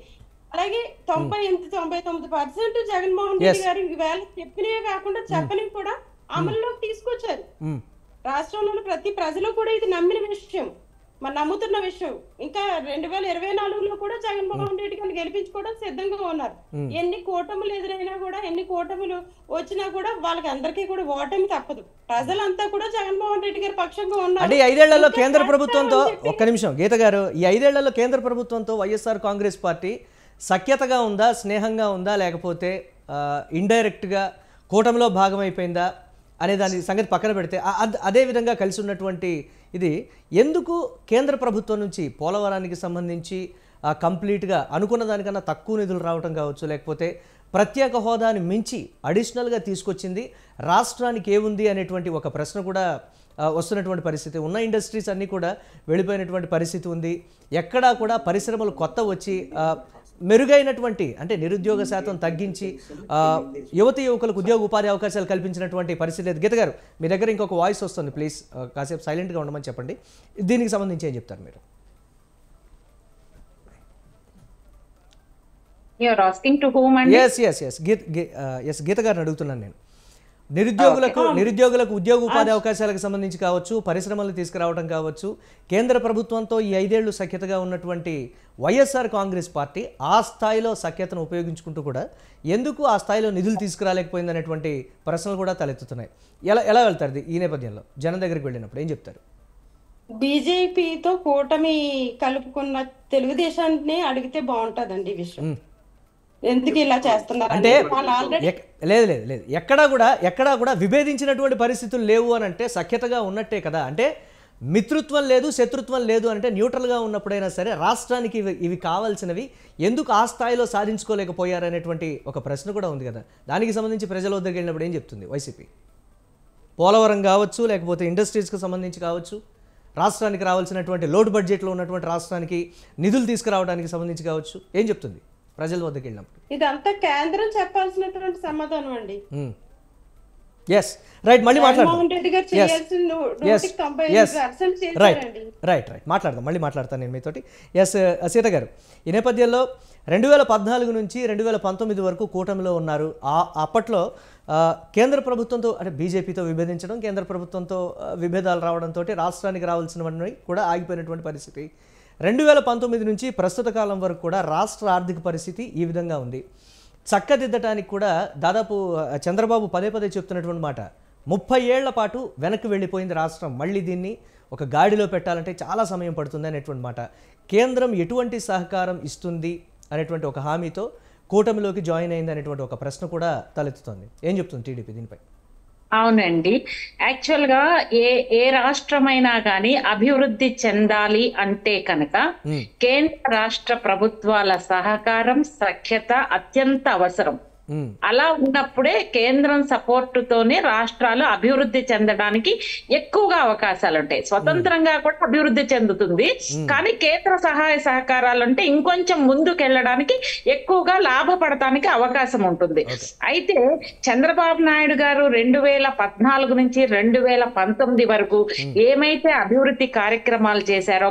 Speaker 2: అలాగే 99% జగన్మోహన్ రెడ్డి గారు ఈవేళ చెప్పినవే కాకుండా చెప్పనివి కూడా అమల్లోకి తీసుకొచ్చారు. రాష్ట్రంలోని ప్రతి ప్రజలు కూడా ఇది నమ్మిన విషయం, మరి నమ్ముతున్న విషయం. ఇంకా 2024లో కూడా జగన్మోహన్ రెడ్డి గారిని గెలిపించుకోవడం సిద్ధంగా ఉన్నారు. ఎన్ని కూటములు ఎదురైనా కూడా, ఎన్ని కూటములు వచ్చినా కూడా వాళ్ళకి అందరికీ కూడా ఓటమి తప్పదు. ప్రజలంతా కూడా జగన్మోహన్ రెడ్డి గారి పక్షంగా ఉన్నారు.
Speaker 1: అంటే 5 ఏళ్లలో కేంద్ర ప్రభుత్వంతో, ఒక్క నిమిషం గీత గారు, ఈ 5 ఏళ్లలో కేంద్ర ప్రభుత్వంతో వైఎస్ఆర్ కాంగ్రెస్ పార్టీ సఖ్యతగా ఉందా, స్నేహంగా ఉందా, లేకపోతే ఇండైరెక్ట్గా కూటమిలో భాగమైపోయిందా అనే దాని సంగతి పక్కన పెడితే అదే విధంగా కలిసి ఉన్నటువంటి ఇది ఎందుకు కేంద్ర ప్రభుత్వం నుంచి పోలవరానికి సంబంధించి కంప్లీట్గా అనుకున్న దానికన్నా తక్కువ నిధులు రావటం కావచ్చు, లేకపోతే ప్రత్యేక హోదాని మించి అడిషనల్గా తీసుకొచ్చింది రాష్ట్రానికి ఏముంది అనేటువంటి ఒక ప్రశ్న కూడా వస్తున్నటువంటి పరిస్థితి. ఉన్న ఇండస్ట్రీస్ అన్నీ కూడా వెళ్ళిపోయినటువంటి పరిస్థితి ఉంది. ఎక్కడా కూడా పరిశ్రమలు కొత్త వచ్చి మెరుగైనటువంటి అంటే నిరుద్యోగ శాతం తగ్గించి యువకులకు ఉద్యోగ ఉపాధి అవకాశాలు కల్పించినటువంటి పరిస్థితి లేదు. గీత గారు, మీ దగ్గర ఇంకొక వాయిస్ వస్తుంది, ప్లీజ్ కాసేపు సైలెంట్గా ఉండమని చెప్పండి. దీనికి సంబంధించి ఏం చెప్తారు మీరు? గీత గారిని అడుగుతున్నాను నేను. నిరుద్యోగులకు ఉద్యోగ ఉపాధి అవకాశాలకు సంబంధించి కావచ్చు, పరిశ్రమలు తీసుకురావడం కావచ్చు, కేంద్ర ప్రభుత్వంతో ఈ 5 ఏళ్లు సఖ్యతగా ఉన్నటువంటి వైఎస్ఆర్ కాంగ్రెస్ పార్టీ ఆ స్థాయిలో సఖ్యతను ఉపయోగించుకుంటూ కూడా ఎందుకు ఆ స్థాయిలో నిధులు తీసుకురాలేకపోయింది అనేటువంటి ప్రశ్నలు కూడా తలెత్తుతున్నాయి. ఎలా వెళ్తారు ఈ నేపథ్యంలో? జనం దగ్గరికి వెళ్ళినప్పుడు ఏం చెప్తారు?
Speaker 2: బీజేపీతో కూటమి కలుపుకున్న తెలుగుదేశాన్ని అడిగితే బాగుంటదండి ఈ విషయం. ఎందుకు ఇలా చేస్తున్నారు
Speaker 1: అంటే లేదు లేదు లేదు ఎక్కడా కూడా విభేదించినటువంటి పరిస్థితులు లేవు అని అంటే సఖ్యతగా ఉన్నట్టే కదా. అంటే మిత్రుత్వం లేదు, శత్రుత్వం లేదు అంటే న్యూట్రల్గా ఉన్నప్పుడైనా సరే రాష్ట్రానికి ఇవి కావాల్సినవి ఎందుకు ఆ స్థాయిలో సాధించుకోలేకపోయారు అనేటువంటి ఒక ప్రశ్న కూడా ఉంది కదా. దానికి సంబంధించి ప్రజల వద్దకు వెళ్ళినప్పుడు ఏం చెప్తుంది వైసీపీ? పోలవరం కావచ్చు, లేకపోతే ఇండస్ట్రీస్కి సంబంధించి కావచ్చు, రాష్ట్రానికి రావాల్సినటువంటి లోటు బడ్జెట్లో ఉన్నటువంటి రాష్ట్రానికి నిధులు తీసుకురావడానికి సంబంధించి కావచ్చు, ఏం చెప్తుంది ప్రజల వద్దకు వెళ్ళినప్పుడు?
Speaker 2: ఇదంతా కేంద్రం చెప్పాల్సినటువంటి సమాధానం అండి.
Speaker 1: ఎస్ రైట్, మళ్ళీ మాట్లాడదాం. రైట్ మాట్లాడదాం, మళ్ళీ మాట్లాడతాను నేను మీతోటి. ఎస్ సీత గారు, ఈ నేపథ్యంలో 2014 నుంచి 2019 వరకు కూటమిలో ఉన్నారు. అప్పట్లో కేంద్ర ప్రభుత్వంతో అంటే బీజేపీతో విభేదించడం, కేంద్ర ప్రభుత్వంతో విభేదాలు రావడంతో రాష్ట్రానికి రావాల్సినవన్నీ కూడా ఆగిపోయినటువంటి పరిస్థితి. 2019 నుంచి ప్రస్తుత కాలం వరకు కూడా రాష్ట్ర ఆర్థిక పరిస్థితి ఈ విధంగా ఉంది. చక్కదిద్దటానికి కూడా దాదాపు చంద్రబాబు పదే చెప్తున్నటువంటి మాట, 30 ఏళ్ల పాటు వెనక్కి వెళ్ళిపోయింది రాష్ట్రం, మళ్ళీ దీన్ని ఒక గాడిలో పెట్టాలంటే చాలా సమయం పడుతుంది అనేటువంటి మాట. కేంద్రం ఎటువంటి సహకారం ఇస్తుంది అనేటువంటి ఒక హామీతో కూటమిలోకి జాయిన్ అయింది అనేటువంటి ఒక ప్రశ్న కూడా తలెత్తుతోంది. ఏం చెప్తుంది టీడీపీ దీనిపై?
Speaker 3: అవునండి, యాక్చువల్ గా ఏ రాష్ట్రమైనా కానీ అభివృద్ధి చెందాలి అంటే కనుక కేంద్ర రాష్ట్ర ప్రభుత్వాల సహకారం, సఖ్యత అత్యంత అవసరం. అలా ఉన్నప్పుడే కేంద్రం సపోర్టుతోనే రాష్ట్రాలు అభివృద్ధి చెందడానికి ఎక్కువగా అవకాశాలు ఉంటాయి. స్వతంత్రంగా కూడా అభివృద్ధి చెందుతుంది, కానీ కేంద్ర సహాయ సహకారాలు ఉంటే ఇంకొంచెం ముందుకెళ్ళడానికి ఎక్కువగా లాభపడటానికి అవకాశం ఉంటుంది. అయితే చంద్రబాబు నాయుడు గారు 2014 నుంచి 2019 వరకు ఏమైతే అభివృద్ధి కార్యక్రమాలు చేశారో,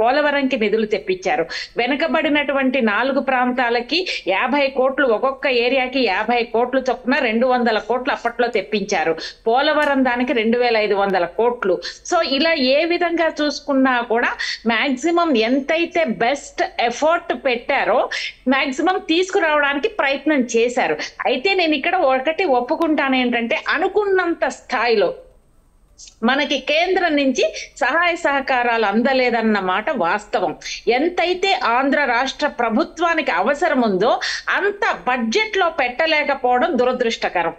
Speaker 3: పోలవరంకి నిధులు తెప్పించారు. వెనుకబడినటువంటి 4 ప్రాంతాలకి 50 కోట్లు, ఒక్కొక్క ఏరియాకి 50 కోట్లు చొప్పున 200 కోట్లు అప్పట్లో తెప్పించారు. పోలవరం దానికి 2500 కోట్లు. సో ఇలా ఏ విధంగా చూసుకున్నా కూడా మాక్సిమం ఎంతైతే బెస్ట్ ఎఫర్ట్ పెట్టారో మాక్సిమం తీసుకురావడానికి ప్రయత్నం చేశారు. అయితే నేను ఇక్కడ ఒకటి ఒప్పుకుంటాను, ఏంటంటే అనుకున్నంత స్థాయిలో మనకి కేంద్రం నుంచి సహాయ సహకారాలు అందలేదన్న మాట వాస్తవం. ఎంతైతే ఆంధ్ర రాష్ట్ర ప్రభుత్వానికి అవసరం ఉందో అంత బడ్జెట్ లో పెట్టలేకపోవడం దురదృష్టకరం.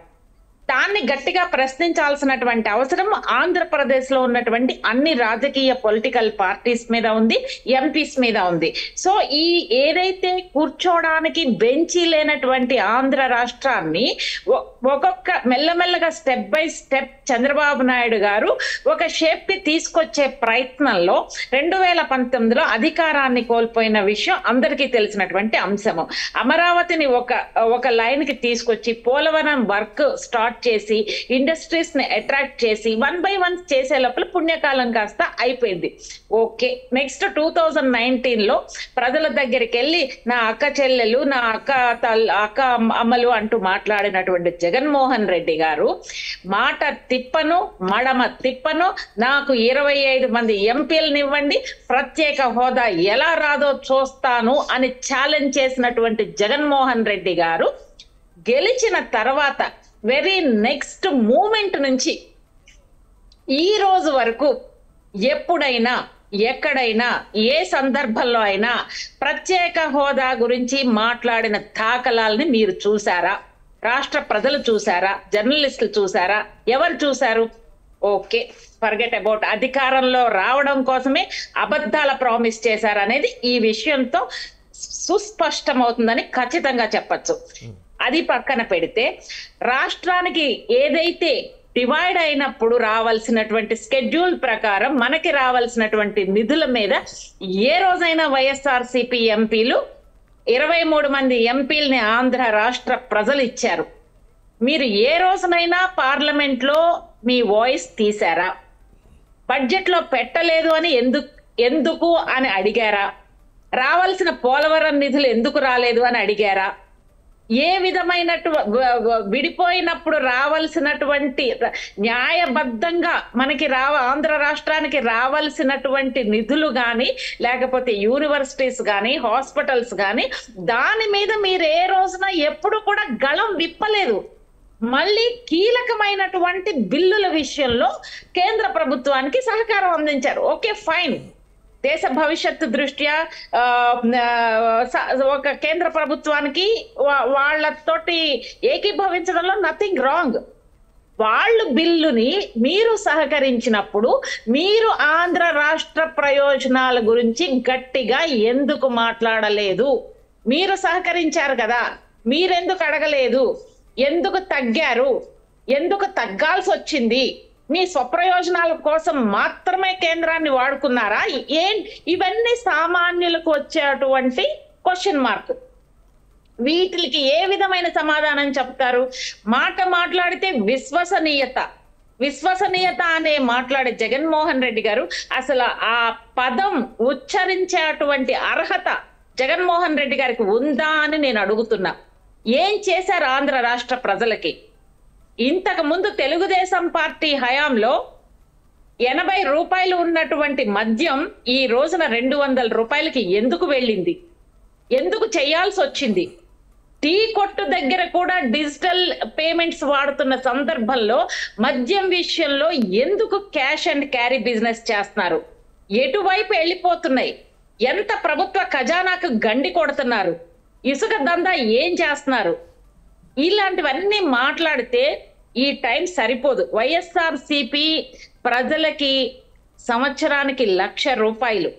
Speaker 3: దాన్ని గట్టిగా ప్రశ్నించాల్సినటువంటి అవసరం ఆంధ్రప్రదేశ్ లో ఉన్నటువంటి అన్ని రాజకీయ పొలిటికల్ పార్టీస్ మీద ఉంది, ఎంపీస్ మీద ఉంది. సో ఏదైతే కూర్చోడానికి బెంచీ లేనటువంటి ఆంధ్ర రాష్ట్రాన్ని ఒక్కొక్క మెల్లమెల్లగా step by step Chandrababu Naidu గారు ఒక షేప్ కి తీసుకొచ్చే ప్రయత్నంలో 2019లో అధికారాన్ని కోల్పోయిన విషయం అందరికీ తెలిసినటువంటి అంశము. అమరావతిని ఒక లైన్ కి తీసుకొచ్చి పోలవరం వర్క్ స్టార్ట్ చేసి ఇండస్ట్రీస్ ని అట్రాక్ట్ చేసి 1 by 1 చేసే లోపల పుణ్యకాలం కాస్త అయిపోయింది. ఓకే, నెక్స్ట్ 2019లో ప్రజల దగ్గరికి వెళ్ళి నా అక్క చెల్లెలు, నా అక్క అమ్మలు అంటూ మాట్లాడినటువంటి జగన్మోహన్ రెడ్డి గారు మాట తిప్పను, మడమ తిప్పను, నాకు 25 మంది ఎంపీలను ఇవ్వండి, ప్రత్యేక హోదా ఎలా రాదో చూస్తాను అని ఛాలెంజ్ చేసినటువంటి జగన్మోహన్ రెడ్డి గారు గెలిచిన తర్వాత వెరీ నెక్స్ట్ మూమెంట్ నుంచి ఈ రోజు వరకు ఎప్పుడైనా ఎక్కడైనా ఏ సందర్భంలో అయినా ప్రత్యేక హోదా గురించి మాట్లాడిన దాఖలాల్ని మీరు చూసారా? రాష్ట్ర ప్రజలు చూసారా? జర్నలిస్టులు చూసారా? ఎవరు చూశారు? Okay, forget about. అధికారంలో రావడం కోసమే అబద్ధాల ప్రామిస్ చేశారనేది ఈ విషయంతో సుస్పష్టమవుతుందని ఖచ్చితంగా చెప్పచ్చు. అది పక్కన పెడితే రాష్ట్రానికి ఏదైతే డివైడ్ అయినప్పుడు రావాల్సినటువంటి స్కెడ్యూల్ ప్రకారం మనకి రావాల్సినటువంటి నిధుల మీద ఏ రోజైనా వైఎస్ఆర్సీపీ ఎంపీలు 23 మంది ఎంపీలని ఆంధ్ర రాష్ట్ర ప్రజలు ఇచ్చారు. మీరు ఏ రోజునైనా పార్లమెంట్ లో మీ వాయిస్ తీశారా? బడ్జెట్ లో పెట్టలేదు అని ఎందుకు అని అడిగారా? రావాల్సిన పోలవరం నిధులు ఎందుకు రాలేదు అని అడిగారా? ఏ విడిపోయినప్పుడు రావాల్సినటువంటి న్యాయబద్ధంగా మనకి ఆంధ్ర రాష్ట్రానికి రావాల్సినటువంటి నిధులు కానీ లేకపోతే యూనివర్సిటీస్ కానీ హాస్పిటల్స్ కానీ దాని మీద మీరు ఏ రోజున ఎప్పుడు కూడా గళం విప్పలేదు. మళ్ళీ కీలకమైనటువంటి బిల్లుల విషయంలో కేంద్ర ప్రభుత్వానికి సహకారం అందించారు. Okay, fine. దేశ భవిష్యత్తు దృష్ట్యా ఒక కేంద్ర ప్రభుత్వానికి వాళ్ళతోటి ఏకీభవించడంలో నథింగ్ రాంగ్. వాళ్ళు బిల్లుని మీరు సహకరించినప్పుడు మీరు ఆంధ్ర రాష్ట్ర ప్రయోజనాల గురించి గట్టిగా ఎందుకు మాట్లాడలేదు? మీరు సహకరించారు కదా, మీరెందుకు అడగలేదు? ఎందుకు తగ్గారు? ఎందుకు తగ్గాల్సి వచ్చింది? మీ స్వప్రయోజనాల కోసం మాత్రమే కేంద్రాన్ని వాడుకున్నారా? ఇవన్నీ సామాన్యులకు వచ్చేటువంటి క్వశ్చన్ మార్క్. వీటికి ఏ విధమైన సమాధానం చెప్తారు? మాట్లాడితే విశ్వసనీయత అనే మాట్లాడే జగన్మోహన్ రెడ్డి గారు అసలు ఆ పదం ఉచ్చరించేటువంటి అర్హత జగన్మోహన్ రెడ్డి గారికి ఉందా అని నేను అడుగుతున్నా. ఏం చేశారు ఆంధ్ర రాష్ట్ర ప్రజలకి? ఇంతకు ముందు తెలుగుదేశం పార్టీ హయాంలో 80 రూపాయలు ఉన్నటువంటి మద్యం ఈ రోజున 200 రూపాయలకి ఎందుకు వెళ్ళింది? ఎందుకు చేయాల్సి వచ్చింది? టీ కొట్టు దగ్గర కూడా డిజిటల్ పేమెంట్స్ వాడుతున్న సందర్భంలో మద్యం విషయంలో ఎందుకు క్యాష్ అండ్ క్యారీ బిజినెస్ చేస్తున్నారు? ఎటువైపు వెళ్ళిపోతున్నాయి? ఎంత ప్రభుత్వ ఖజానాకు గండి కొడుతున్నారు? ఇసుక దందా ఏం చేస్తున్నారు? ఇలాంటివన్నీ మాట్లాడితే ఈ టైం సరిపోదు. వైఎస్ఆర్సీపీ ప్రజలకి సంవత్సరానికి 1,00,000 రూపాయలు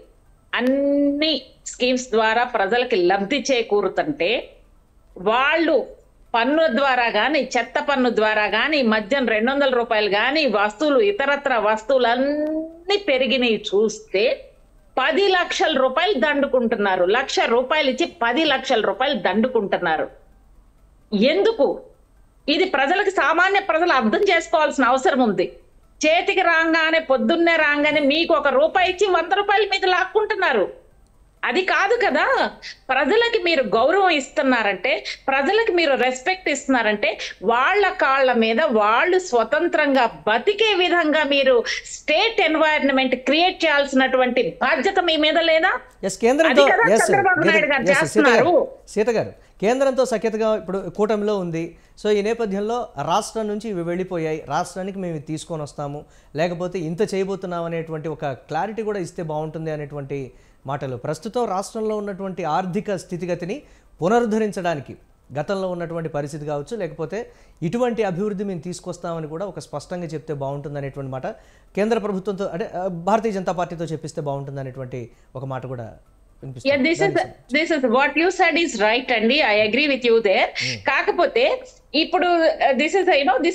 Speaker 3: అన్ని స్కీమ్స్ ద్వారా ప్రజలకి లబ్ధి చేకూరుతుంటే వాళ్ళు పన్ను ద్వారా కానీ చెత్త పన్ను ద్వారా కానీ మద్యం 200 రూపాయలు కానీ వస్తువులు ఇతరత్ర వస్తువులన్నీ పెరిగినవి చూస్తే 10 లక్షల రూపాయలు దండుకుంటున్నారు. 1,00,000 రూపాయలు ఇచ్చి 10 లక్షల రూపాయలు దండుకుంటున్నారు. ఎందుకు? ఇది ప్రజలకు, సామాన్య ప్రజలు అర్థం చేసుకోవాల్సిన అవసరం ఉంది. చేతికి రాగానే పొద్దున్నే రాగానే మీకు 1 రూపాయి ఇచ్చి 100 రూపాయలు మీద లాక్కుంటున్నారు. అది కాదు కదా. ప్రజలకి మీరు గౌరవం ఇస్తున్నారంటే, ప్రజలకు మీరు రెస్పెక్ట్ ఇస్తున్నారంటే వాళ్ళ కాళ్ళ మీద వాళ్ళు స్వతంత్రంగా బతికే విధంగా మీరు స్టేట్ ఎన్వైరన్మెంట్ క్రియేట్ చేయాల్సినటువంటి బాధ్యత మీ మీద లేదా?
Speaker 1: సీత గారు, కేంద్రంతో సఖ్యతగా ఇప్పుడు కూటమిలో ఉంది. సో ఈ నేపథ్యంలో రాష్ట్రం నుంచి ఇవి వెళ్ళిపోయాయి, రాష్ట్రానికి మేము తీసుకొని వస్తాము, లేకపోతే ఇంత చేయబోతున్నాం అనేటువంటి ఒక క్లారిటీ కూడా ఇస్తే బాగుంటుంది అనేటువంటి మాటలు. ప్రస్తుతం రాష్ట్రంలో ఉన్నటువంటి ఆర్థిక స్థితిగతిని పునరుద్ధరించడానికి గతంలో ఉన్నటువంటి పరిస్థితి కావచ్చు, లేకపోతే ఇటువంటి అభివృద్ధి మేము తీసుకొస్తామని కూడా ఒక స్పష్టంగా చెప్తే బాగుంటుంది అనేటువంటి మాట కేంద్ర ప్రభుత్వంతో, అంటే భారతీయ జనతా పార్టీతో చెప్పిస్తే బాగుంటుంది అనేటువంటి ఒక మాట కూడా.
Speaker 3: Yeah, this is what you said is right, Andy. I agree with you there. కాకపోతే ఇప్పుడు this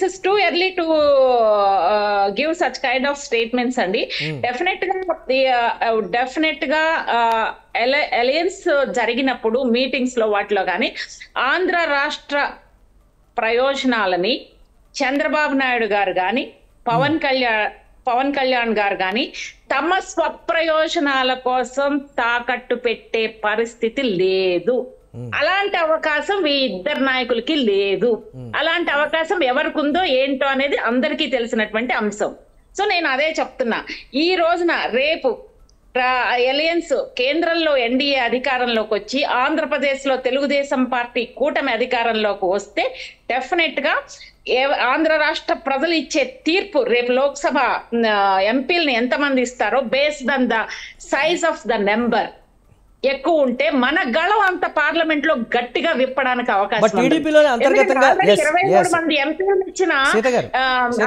Speaker 3: is too early to give such kind of statements, Andy. Definitely గా అలయన్స్ జరిగినప్పుడు మీటింగ్స్ లో వాటిలో కానీ ఆంధ్ర రాష్ట్ర ప్రయోజనాలని చంద్రబాబు నాయుడు గారు కానీ పవన్ కళ్యాణ్ గారు కానీ తమ స్వప్రయోజనాల కోసం తాకట్టు పెట్టే పరిస్థితి లేదు. అలాంటి అవకాశం ఈ ఇద్దరు నాయకులకి లేదు. అలాంటి అవకాశం ఎవరికి ఉందో ఏంటో అనేది అందరికీ తెలిసినటువంటి అంశం. సో నేను అదే చెప్తున్నా. ఈ రోజున రేపు అలయన్స్ కేంద్రంలో ఎన్డీఏ అధికారంలోకి వచ్చి ఆంధ్రప్రదేశ్ లో తెలుగుదేశం పార్టీ కూటమి అధికారంలోకి వస్తే డెఫినెట్ గా ఆంధ్ర రాష్ట్ర ప్రజలు ఇచ్చే తీర్పు రేపు లోక్సభ ఎంపీలని ఎంతమంది ఇస్తారో based on the size of the number ఎక్కువ ఉంటే మన గళం అంత పార్లమెంట్ లో గట్టిగా విప్పడానికి అవకాశం ఉంది. 23 మంది ఎంపీలు ఇచ్చిన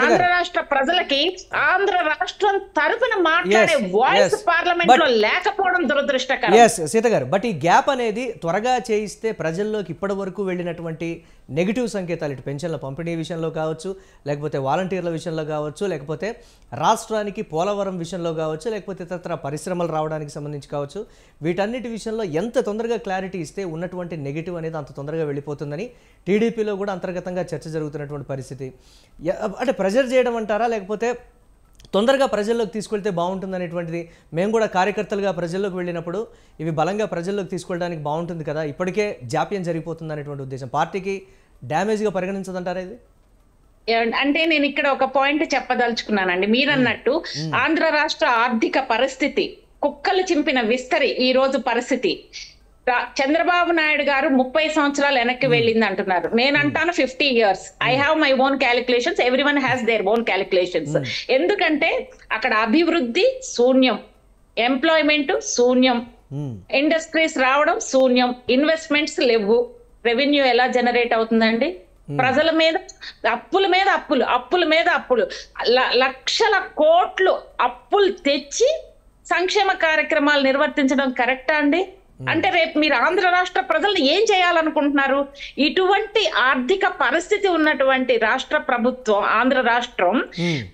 Speaker 3: ఆంధ్ర రాష్ట్ర ప్రజలకి ఆంధ్ర రాష్ట్రం తరపున మాట్లాడే వాయిస్ పార్లమెంట్ లో లేకపోవడం దురదృష్టకరం.
Speaker 1: సీత గారు, బట్ ఈ గ్యాప్ అనేది త్వరగా చేయిస్తే ప్రజల్లోకి ఇప్పటి వరకు వెళ్ళినటువంటి నెగిటివ్ సంకేతాలు, ఇటు పెన్షన్ల పంపిణీ విషయంలో కావచ్చు, లేకపోతే వాలంటీర్ల విషయంలో కావచ్చు, లేకపోతే రాష్ట్రానికి పోలవరం విషయంలో కావచ్చు, లేకపోతే ఇతర పరిశ్రమలు రావడానికి సంబంధించి కావచ్చు, వీటన్నిటి విషయంలో ఎంత తొందరగా క్లారిటీ ఇస్తే ఉన్నటువంటి నెగిటివ్ అనేది అంత తొందరగా వెళ్ళిపోతుందని టీడీపీలో కూడా అంతర్గతంగా చర్చ జరుగుతున్నటువంటి పరిస్థితి. అంటే ప్రెజర్ చేయడం అంటారా, లేకపోతే తొందరగా ప్రజల్లోకి తీసుకెళ్తే బాగుంటుంది అనేటువంటిది మేము కూడా కార్యకర్తలుగా ప్రజల్లోకి వెళ్ళినప్పుడు ఇవి బలంగా ప్రజల్లోకి తీసుకెళ్ళడానికి బాగుంటుంది కదా, ఇప్పటికే జాప్యం జరిగిపోతుంది అనేటువంటి ఉద్దేశం పార్టీకి డ్యామేజ్గా పరిగణించదంటారా ఇది?
Speaker 3: అంటే నేను ఇక్కడ ఒక పాయింట్ చెప్పదలుచుకున్నానండి. మీరన్నట్టు ఆంధ్ర రాష్ట్ర ఆర్థిక పరిస్థితి కుక్కలు చింపిన విస్తరి ఈ రోజు పరిస్థితి. చంద్రబాబు నాయుడు గారు 30 సంవత్సరాలు వెనక్కి వెళ్ళింది అంటున్నారు. నేను అంటాను 50 years. I have my own calculations, everyone has their own calculations. ఎందుకంటే అక్కడ అభివృద్ధి శూన్యం, ఎంప్లాయ్మెంట్ శూన్యం, ఇండస్ట్రీస్ రావడం శూన్యం, ఇన్వెస్ట్మెంట్స్ లేవు, రెవెన్యూ ఎలా జనరేట్ అవుతుందండి? ప్రజల మీద అప్పుల మీద అప్పులు, అప్పుల మీద అప్పులు, లక్షల కోట్లు అప్పులు తెచ్చి సంక్షేమ కార్యక్రమాలు నిర్వర్తించడం కరెక్టా అండి? అంటే రేపు మీరు ఆంధ్ర రాష్ట్ర ప్రజలను ఏం చేయాలనుకుంటున్నారు? ఇటువంటి ఆర్థిక పరిస్థితి ఉన్నటువంటి రాష్ట్ర ప్రభుత్వం, ఆంధ్ర రాష్ట్రం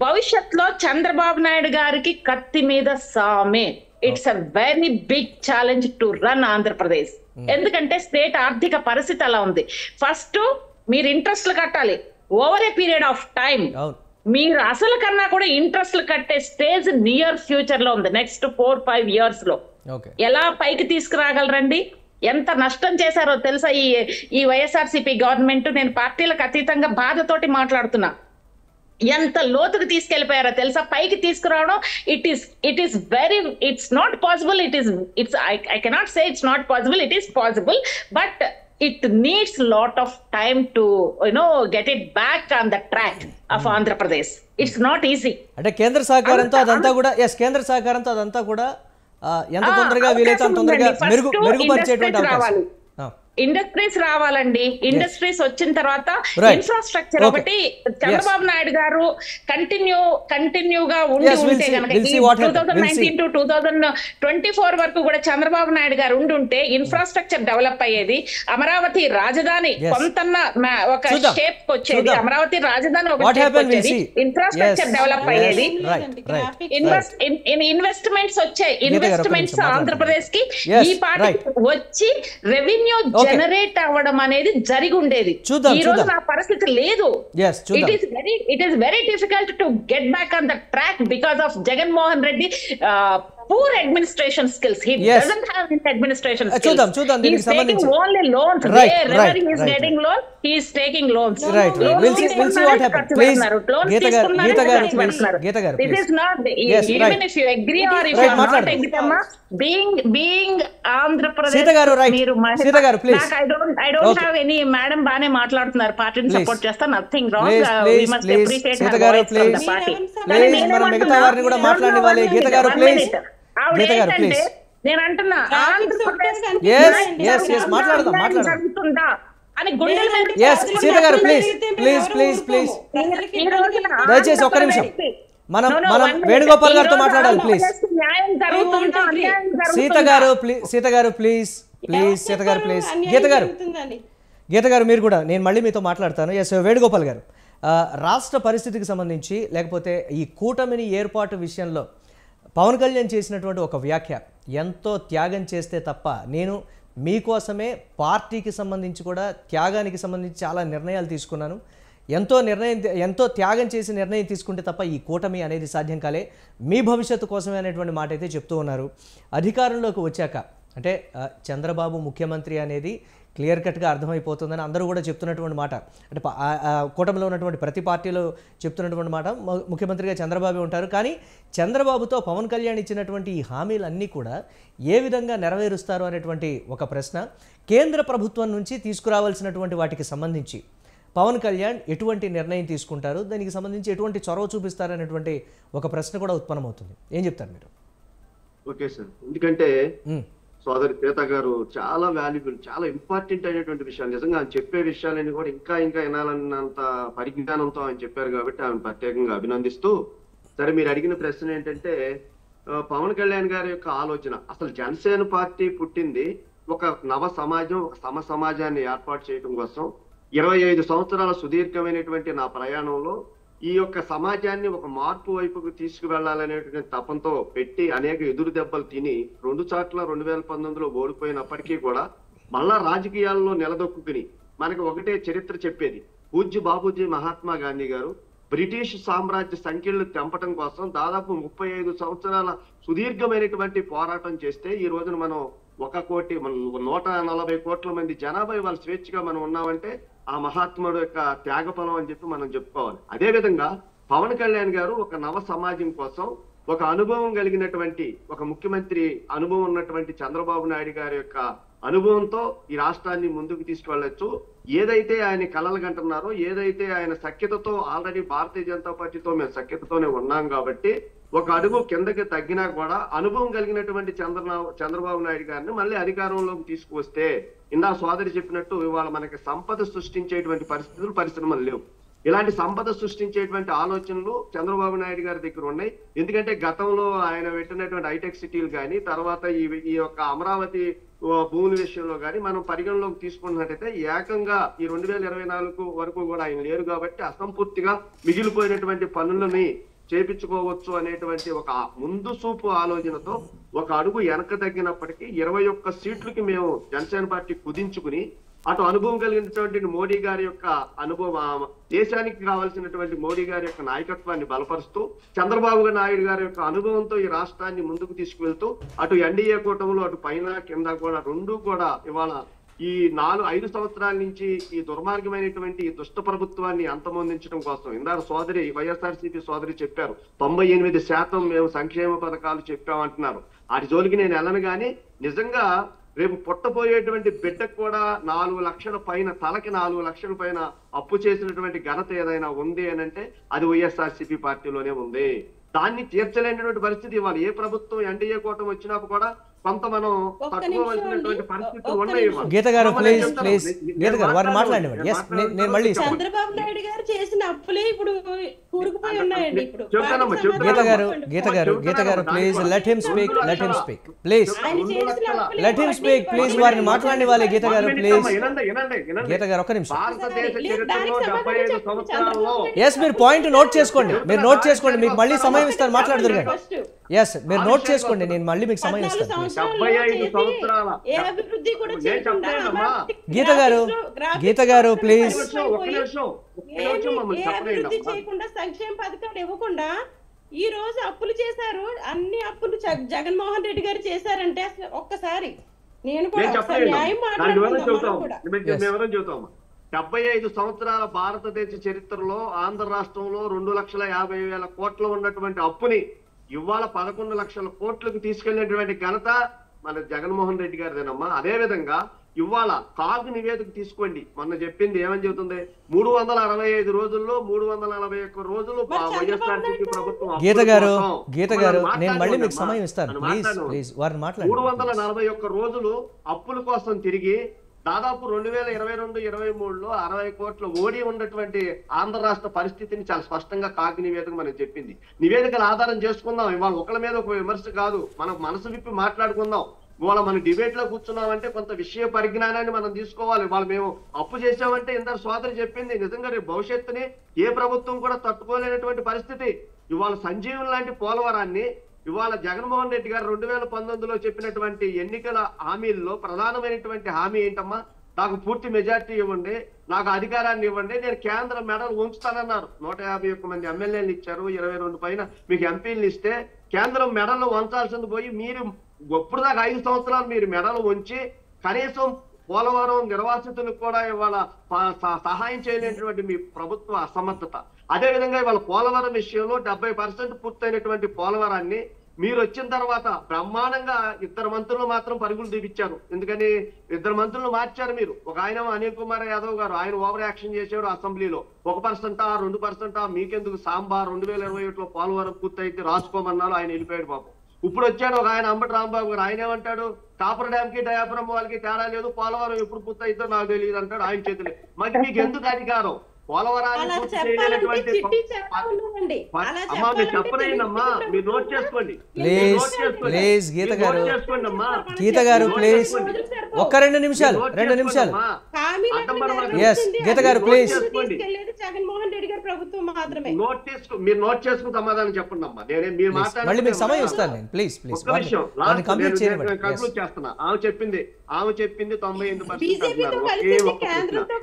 Speaker 3: భవిష్యత్తులో చంద్రబాబు నాయుడు గారికి కత్తి మీద సామే. It's a very big challenge to run Andhra Pradesh. ఎందుకంటే స్టేట్ ఆర్థిక పరిస్థితి అలా ఉంది. ఫస్ట్ మీరు ఇంట్రెస్ట్లు కట్టాలి over a period of time. మీరు అసలు కన్నా కూడా ఇంట్రెస్ట్లు కట్టే స్టేజ్ నియర్ ఫ్యూచర్ లో ఉంది. నెక్స్ట్ 4-5 years లో ఎలా పైకి తీసుకురాగలరండి? ఎంత నష్టం చేశారో తెలుసా ఈ వైఎస్ఆర్సీపీ గవర్నమెంట్? నేను పార్టీలకు అతీతంగా బాధతోటి మాట్లాడుతున్నా. ఎంత లోతుకు తీసుకెళ్లిపోయారో తెలుసా? పైకి తీసుకురావడం it is very, it's not possible. It's I cannot say it's not possible. It is possible, but it needs lot of time to get it back on the track of Andhra Pradesh. It's not easy.
Speaker 1: అంటే కేంద్ర సహకారంతో అదంతా కూడా కేంద్ర సహకారంతో అదంతా కూడా ఎంత తొందరగా వీలైతే అంత తొందరగా మెరుగుపరిచేటువంటి అవకాశం.
Speaker 3: ఇండస్ట్రీస్ రావాలండి. ఇండస్ట్రీస్ వచ్చిన తర్వాత ఇన్ఫ్రాస్ట్రక్చర్ ఒకటి చంద్రబాబు నాయుడు గారు కంటిన్యూగా ఉంటే కనుక 2019 to 2024 వరకు కూడా చంద్రబాబు నాయుడు గారు ఉంటే ఇన్ఫ్రాస్ట్రక్చర్ డెవలప్ అయ్యేది. అమరావతి రాజధాని కొంతన్న ఒక షేప్ వచ్చేది. అమరావతి రాజధాని ఒక షేప్ వచ్చేది. ఇన్ఫ్రాస్ట్రక్చర్ డెవలప్ అయ్యేది. ఇన్వెస్ట్మెంట్స్ వచ్చాయి. ఇన్వెస్ట్మెంట్స్ ఆంధ్రప్రదేశ్ కి ఈ పార్టీ వచ్చి రెవెన్యూ జనరేట్ అవ్వడం అనేది జరిగి ఉండేది. ఈ రోజు నా పరిస్థితి లేదు. It is very difficult to get back on the track because of Jaganmohan Reddy poor administration skills. He doesn't have any administration skills. He is taking only loans. Wherever he is getting loan, he is taking loans.
Speaker 1: We'll see what happens. Please, Geeta garu,
Speaker 3: this is not, even if you agree or if you are not agree, being Andhra Pradesh,
Speaker 1: Geeta garu, please.
Speaker 3: I don't have any madam baane maatladutunnaru, party support chesta, nothing wrong. We must appreciate her voice from the party.
Speaker 1: Please, మనం మిగతా వారిని కూడా మాట్లాడనివ్వాలి. గీత గారు ప్లీజ్.
Speaker 3: నేను అంటున్నా
Speaker 1: మాట్లాడదాం దయచేసి ఒక్క నిమిషం మనం వేణుగోపాల్ గారితో మాట్లాడాలి. ప్లీజ్ సీత గారు ప్లీజ్ గీత గారు మీరు కూడా, నేను మళ్ళీ మీతో మాట్లాడతాను. ఎస్ వేణుగోపాల్ గారు, రాష్ట్ర పరిస్థితికి సంబంధించి లేకపోతే ఈ కూటమిని ఏర్పాటు విషయంలో పవన్ కళ్యాణ్ చేసినటువంటి ఒక వ్యాఖ్య, ఎంతో త్యాగం చేస్తే తప్ప, నేను మీకోసమే పార్టీకి సంబంధించి కూడా త్యాగానికి సంబంధించి చాలా నిర్ణయాలు తీసుకున్నాను, ఎంతో త్యాగం చేసి నిర్ణయం తీసుకుంటే తప్ప ఈ కూటమి అనేది సాధ్యం కాలే, మీ భవిష్యత్తు కోసమే అనేటువంటి మాట అయితే చెప్తూ ఉన్నారు. అధికారంలోకి వచ్చాక అంటే చంద్రబాబు ముఖ్యమంత్రి అనేది క్లియర్ కట్గా అర్థమైపోతుందని అందరూ కూడా చెప్తున్నటువంటి మాట. అంటే కూటమిలో ఉన్నటువంటి ప్రతి పార్టీలో చెప్తున్నటువంటి మాట, ముఖ్యమంత్రిగా చంద్రబాబు ఉంటారు. కానీ చంద్రబాబుతో పవన్ కళ్యాణ్ ఇచ్చినటువంటి ఈ హామీలన్నీ కూడా ఏ విధంగా నెరవేరుస్తారు అనేటువంటి ఒక ప్రశ్న, కేంద్ర ప్రభుత్వం నుంచి తీసుకురావాల్సినటువంటి వాటికి సంబంధించి పవన్ కళ్యాణ్ ఎటువంటి నిర్ణయం తీసుకుంటారు, దానికి సంబంధించి ఎటువంటి చొరవ చూపిస్తారు అనేటువంటి ఒక ప్రశ్న కూడా ఉత్పన్నమవుతుంది. ఏం చెప్తారు మీరు?
Speaker 4: ఓకే సార్, ఎందుకంటే సోదరి సీత గారు చాలా వాల్యుబుల్, చాలా ఇంపార్టెంట్ అయినటువంటి విషయాలు, నిజంగా ఆయన చెప్పే విషయాలని కూడా ఇంకా వినాలన్నంత పరిజ్ఞానంతో ఆయన చెప్పారు కాబట్టి ఆమె ప్రత్యేకంగా అభినందిస్తూ, సరే మీరు అడిగిన ప్రశ్న ఏంటంటే పవన్ కళ్యాణ్ గారి యొక్క ఆలోచన, అసలు జనసేన పార్టీ పుట్టింది ఒక నవ సమాజం, ఒక సమ సమాజాన్ని ఏర్పాటు చేయడం కోసం. 25 సంవత్సరాల సుదీర్ఘమైనటువంటి నా ప్రయాణంలో ఈ యొక్క సమాజాన్ని ఒక మార్పు వైపుకు తీసుకువెళ్లాలనేటువంటి తపంతో పెట్టి అనేక ఎదురు దెబ్బలు తిని 2 చోట్ల 2019లో ఓడిపోయినప్పటికీ కూడా మళ్ళా రాజకీయాల్లో నిలదొక్కుని మనకి ఒకటే చరిత్ర చెప్పేది, పూజ్య బాబూజీ మహాత్మా గాంధీ గారు బ్రిటిష్ సామ్రాజ్య సంఖ్యలు తెంపటం కోసం దాదాపు 35 సంవత్సరాల సుదీర్ఘమైనటువంటి పోరాటం చేస్తే ఈ రోజున మనం 140 కోట్ల మంది జనాభా వాళ్ళ స్వేచ్ఛగా మనం ఉన్నామంటే ఆ మహాత్ముడు యొక్క త్యాగఫలం అని చెప్పి మనం చెప్పుకోవాలి. అదే విధంగా పవన్ కళ్యాణ్ గారు ఒక నవ సమాజం కోసం ఒక అనుభవం కలిగినటువంటి ఒక ముఖ్యమంత్రి అనుభవం ఉన్నటువంటి చంద్రబాబు నాయుడు గారి యొక్క అనుభవంతో ఈ రాష్ట్రాన్ని ముందుకు తీసుకువెళ్ళొచ్చు. ఏదైతే ఆయన కలలు కంటున్నారో, ఏదైతే ఆయన సఖ్యతతో ఆల్రెడీ భారతీయ జనతా పార్టీతో మేము సఖ్యతతోనే ఉన్నాం కాబట్టి ఒక అడుగు కిందకి తగ్గినా కూడా అనుభవం కలిగినటువంటి చంద్రబాబు నాయుడు గారిని మళ్ళీ అధికారంలోకి తీసుకువస్తే ఇందా సోదరి చెప్పినట్టు ఇవాళ మనకి సంపద సృష్టించేటువంటి పరిశ్రమలు లేవు. ఇలాంటి సంపద సృష్టించేటువంటి ఆలోచనలు చంద్రబాబు నాయుడు గారి దగ్గర ఉన్నాయి. ఎందుకంటే గతంలో ఆయన పెట్టినటువంటి హైటెక్ సిటీలు కానీ, తర్వాత ఈ యొక్క అమరావతి భూముల విషయంలో కానీ మనం పరిగణలోకి తీసుకున్నట్టయితే ఏకంగా ఈ 2024 వరకు కూడా ఆయన లేరు కాబట్టి అసంపూర్తిగా మిగిలిపోయినటువంటి పనులని చేపించుకోవచ్చు అనేటువంటి ఒక ముందు చూపు ఆలోచనతో ఒక అడుగు వెనక తగ్గినప్పటికీ 21 సీట్లకి మేము జనసేన పార్టీ కుదించుకుని అటు అనుభవం కలిగినటువంటి మోడీ గారి యొక్క అనుభవం, దేశానికి కావాల్సినటువంటి మోడీ గారి యొక్క నాయకత్వాన్ని బలపరుస్తూ చంద్రబాబు నాయుడు గారి యొక్క అనుభవంతో ఈ రాష్ట్రాన్ని ముందుకు తీసుకువెళ్తూ అటు ఎన్డీఏ కూటమిలో అటు పైన కింద కూడా రెండు కూడా ఇవాళ ఈ 5 సంవత్సరాల నుంచి ఈ దుర్మార్గమైనటువంటి ఈ దుష్ట ప్రభుత్వాన్ని అంతమొందించడం కోసం ఇందాక సోదరి వైఎస్ఆర్సీపీ సోదరి చెప్పారు 98% మేము సంక్షేమ పథకాలు చెప్పామంటున్నారు. వాటి జోలికి నేను వెళ్ళను కానీ నిజంగా రేపు పుట్టబోయేటువంటి బిడ్డకు కూడా 4 లక్షల పైన, తలకి 4 లక్షల పైన అప్పు చేసినటువంటి ఘనత ఏదైనా ఉంది అని అంటే అది వైఎస్ఆర్సీపీ పార్టీలోనే ఉంది. దాన్ని తీర్చలేనటువంటి పరిస్థితి ఇవ్వాలి. ఏ ప్రభుత్వం ఎన్డీఏ కూటమి వచ్చినప్పుడు కూడా కొంత మనం తట్టుకోవాల్సినటువంటి పరిస్థితులు ఉన్నాయి.
Speaker 1: గీత గారు ప్లీజ్ ప్లీజ్ గీత గారు వారిని మాట్లాడండి. నేను మళ్ళీ
Speaker 2: చంద్రబాబు నాయుడు గారు చేసిన అప్పులే ఇప్పుడు కూరుకుపోయి ఉన్నాయండి. ఇప్పుడు
Speaker 1: గీత garu please let him speak please let him speak please వారిని మాట్లాడనివ్వాలి. గీత గారు ప్లీజ్. గీత గారు ఒక్క నిమిషం. ఎస్ మీరు పాయింట్ నోట్ చేసుకోండి, మీకు మళ్ళీ సమయం ఇస్తాను మాట్లాడుదురు గారు. ఎస్ మీరు నోట్ చేసుకోండి, నేను మళ్ళీ మీకు సమయం ఇస్తాను. గీత గారు ప్లీజ్.
Speaker 2: అభివృద్ధి చేయకుండా సంక్షేమ పథకాలు ఇవ్వకుండా ఈ రోజు అప్పులు చేశారు. అన్ని అప్పులు జగన్మోహన్ రెడ్డి గారు చేశారంటే ఒక్కసారి నేను కూడా
Speaker 4: 75 సంవత్సరాల భారతదేశ చరిత్రలో ఆంధ్ర రాష్ట్రంలో 2,50,000 కోట్లు ఉన్నటువంటి అప్పుని ఇవాళ 11 లక్షల కోట్లకు తీసుకెళ్లినటువంటి ఘనత మన జగన్మోహన్ రెడ్డి గారిదేనమ్మా. అదే విధంగా ఇవాళ కాగు నివేదిక తీసుకోండి, మొన్న చెప్పింది ఏమని చెబుతుంది, 365 రోజుల్లో 341 రోజులు వైఎస్ఆర్సీపీ ప్రభుత్వం.
Speaker 1: గీత గారు నేను మళ్ళీ మీకు సమయం ఇస్తాను, ప్లీజ్ వారిని మాట్లాడండి.
Speaker 4: 341 రోజులు అప్పుల కోసం తిరిగి దాదాపు 2022-23లో 60 కోట్ల ఓడి ఉన్నటువంటి ఆంధ్ర రాష్ట్ర పరిస్థితిని చాలా స్పష్టంగా కాగి నివేదిక మనకు చెప్పింది. నివేదికల ఆధారం చేసుకుందాం. ఇవాళ ఒకళ్ళ మీద ఒక విమర్శ కాదు, మనం మనసు విప్పి మాట్లాడుకుందాం. ఇవాళ మనం డిబేట్ లో కూర్చున్నామంటే కొంత విషయ పరిజ్ఞానాన్ని మనం తీసుకోవాలి. ఇవాళ మేము అప్పు చేసామంటే ఇందరు సోదరి చెప్పింది నిజంగా రేపు భవిష్యత్తుని ఏ ప్రభుత్వం కూడా తట్టుకోలేనటువంటి పరిస్థితి. ఇవాళ సంజీవన్ లాంటి పోలవరాన్ని ఇవాళ జగన్మోహన్ రెడ్డి గారు 2019లో చెప్పినటువంటి ఎన్నికల హామీల్లో ప్రధానమైనటువంటి హామీ ఏంటమ్మా, నాకు పూర్తి మెజార్టీ ఇవ్వండి, నాకు అధికారాన్ని ఇవ్వండి, నేను కేంద్ర మెడల్ ఉంచుతానన్నారు. 151 మంది ఎమ్మెల్యేలు ఇచ్చారు, 22 పైన మీకు ఎంపీలు ఇస్తే కేంద్రం మెడలు వంచాల్సింది పోయి మీరు ఇప్పుడు దాకా 5 సంవత్సరాలు మీరు మెడలు ఉంచి కనీసం పోలవరం నిర్వాసితులకు కూడా ఇవాళ సహాయం చేయలేనటువంటి మీ ప్రభుత్వ అసమర్థత. అదేవిధంగా ఇవాళ పోలవరం విషయంలో 70% పూర్తయినటువంటి పోలవరాన్ని మీరు వచ్చిన తర్వాత బ్రహ్మాండంగా 2 మంత్రులు మాత్రం పరుగులు తీపిచ్చారు. ఎందుకని 2 మంత్రులు మార్చారు మీరు. ఒక ఆయన అనిల్ కుమార్ యాదవ్ గారు, ఆయన ఓవర్ యాక్షన్ చేశాడు అసెంబ్లీలో. 1% 2% మీకెందుకు సాంబా 2021లో పోలవరం పూర్తయితే రాసుకోమన్నారు, ఆయన వెళ్ళిపోయాడు పాపం. ఇప్పుడు వచ్చాడు ఒక ఆయన అంబటి రాంబాబు గారు, ఆయన ఏమంటాడు, కాపర్ డ్యామ్ కి డయాఫ్రమ్ వాళ్ళకి తేడా లేదు, పోలవరం ఎప్పుడు పూర్తయితో నాకు తెలియదు అంటాడు ఆయన చేతులు. మరి మీకు ఎందుకు అధికారం పోలవరాన్ని పూర్తి చేయలేనటువంటి? అమ్మా మీరు చెప్పలేనమ్మా, మీరు నోట్ చేసుకోండి.
Speaker 1: ప్లీజ్ గీత గారు ప్లీజ్ ఒక్క 2 నిమిషాలు, 2 నిమిషాలు. Yes, Gita garu please.
Speaker 2: Jaganmohan Reddy గారి ప్రభుత్వం మాత్రమే.
Speaker 4: మీరు నోట్ చేసుకుని సమాధానం చెప్పండి అమ్మా. మళ్ళీ
Speaker 1: మీకు సమయం ఇస్తాను నేను. ప్లీజ్ ప్లీజ్ కంప్లీట్ చేయండి.
Speaker 4: కంక్లూడ్ చేస్తున్నా. ఆమె చెప్పింది 98%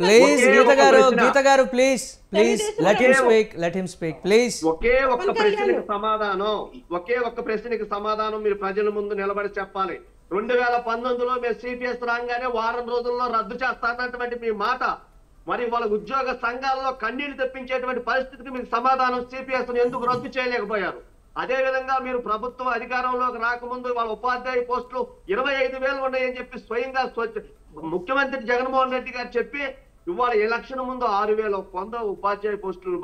Speaker 1: please Geetha garu please let him speak please.
Speaker 4: ఒకే ఒక్క ప్రశ్నకి సమాధానం మీరు ప్రజల ముందు నిలబడి చెప్పాలి. 2019లో మీరు సిపిఎస్ రాగానే వారం రోజుల్లో రద్దు చేస్తానటువంటి మీ మాట, మరి వాళ్ళ ఉద్యోగ సంఘాల్లో కన్నీళ్లు తెప్పించేటువంటి పరిస్థితికి మీకు సమాధానం సిపిఎస్ ఎందుకు రద్దు చేయలేకపోయారు? అదే విధంగా మీరు ప్రభుత్వం అధికారంలోకి రాకముందు వాళ్ళ ఉపాధ్యాయ పోస్టులు 25,000 ఉన్నాయని చెప్పి స్వయంగా ముఖ్యమంత్రి జగన్మోహన్ రెడ్డి గారు చెప్పి ఇవాళ ఎలక్షన్ ముందు 6,100 ఉపాధ్యాయ పోస్టులు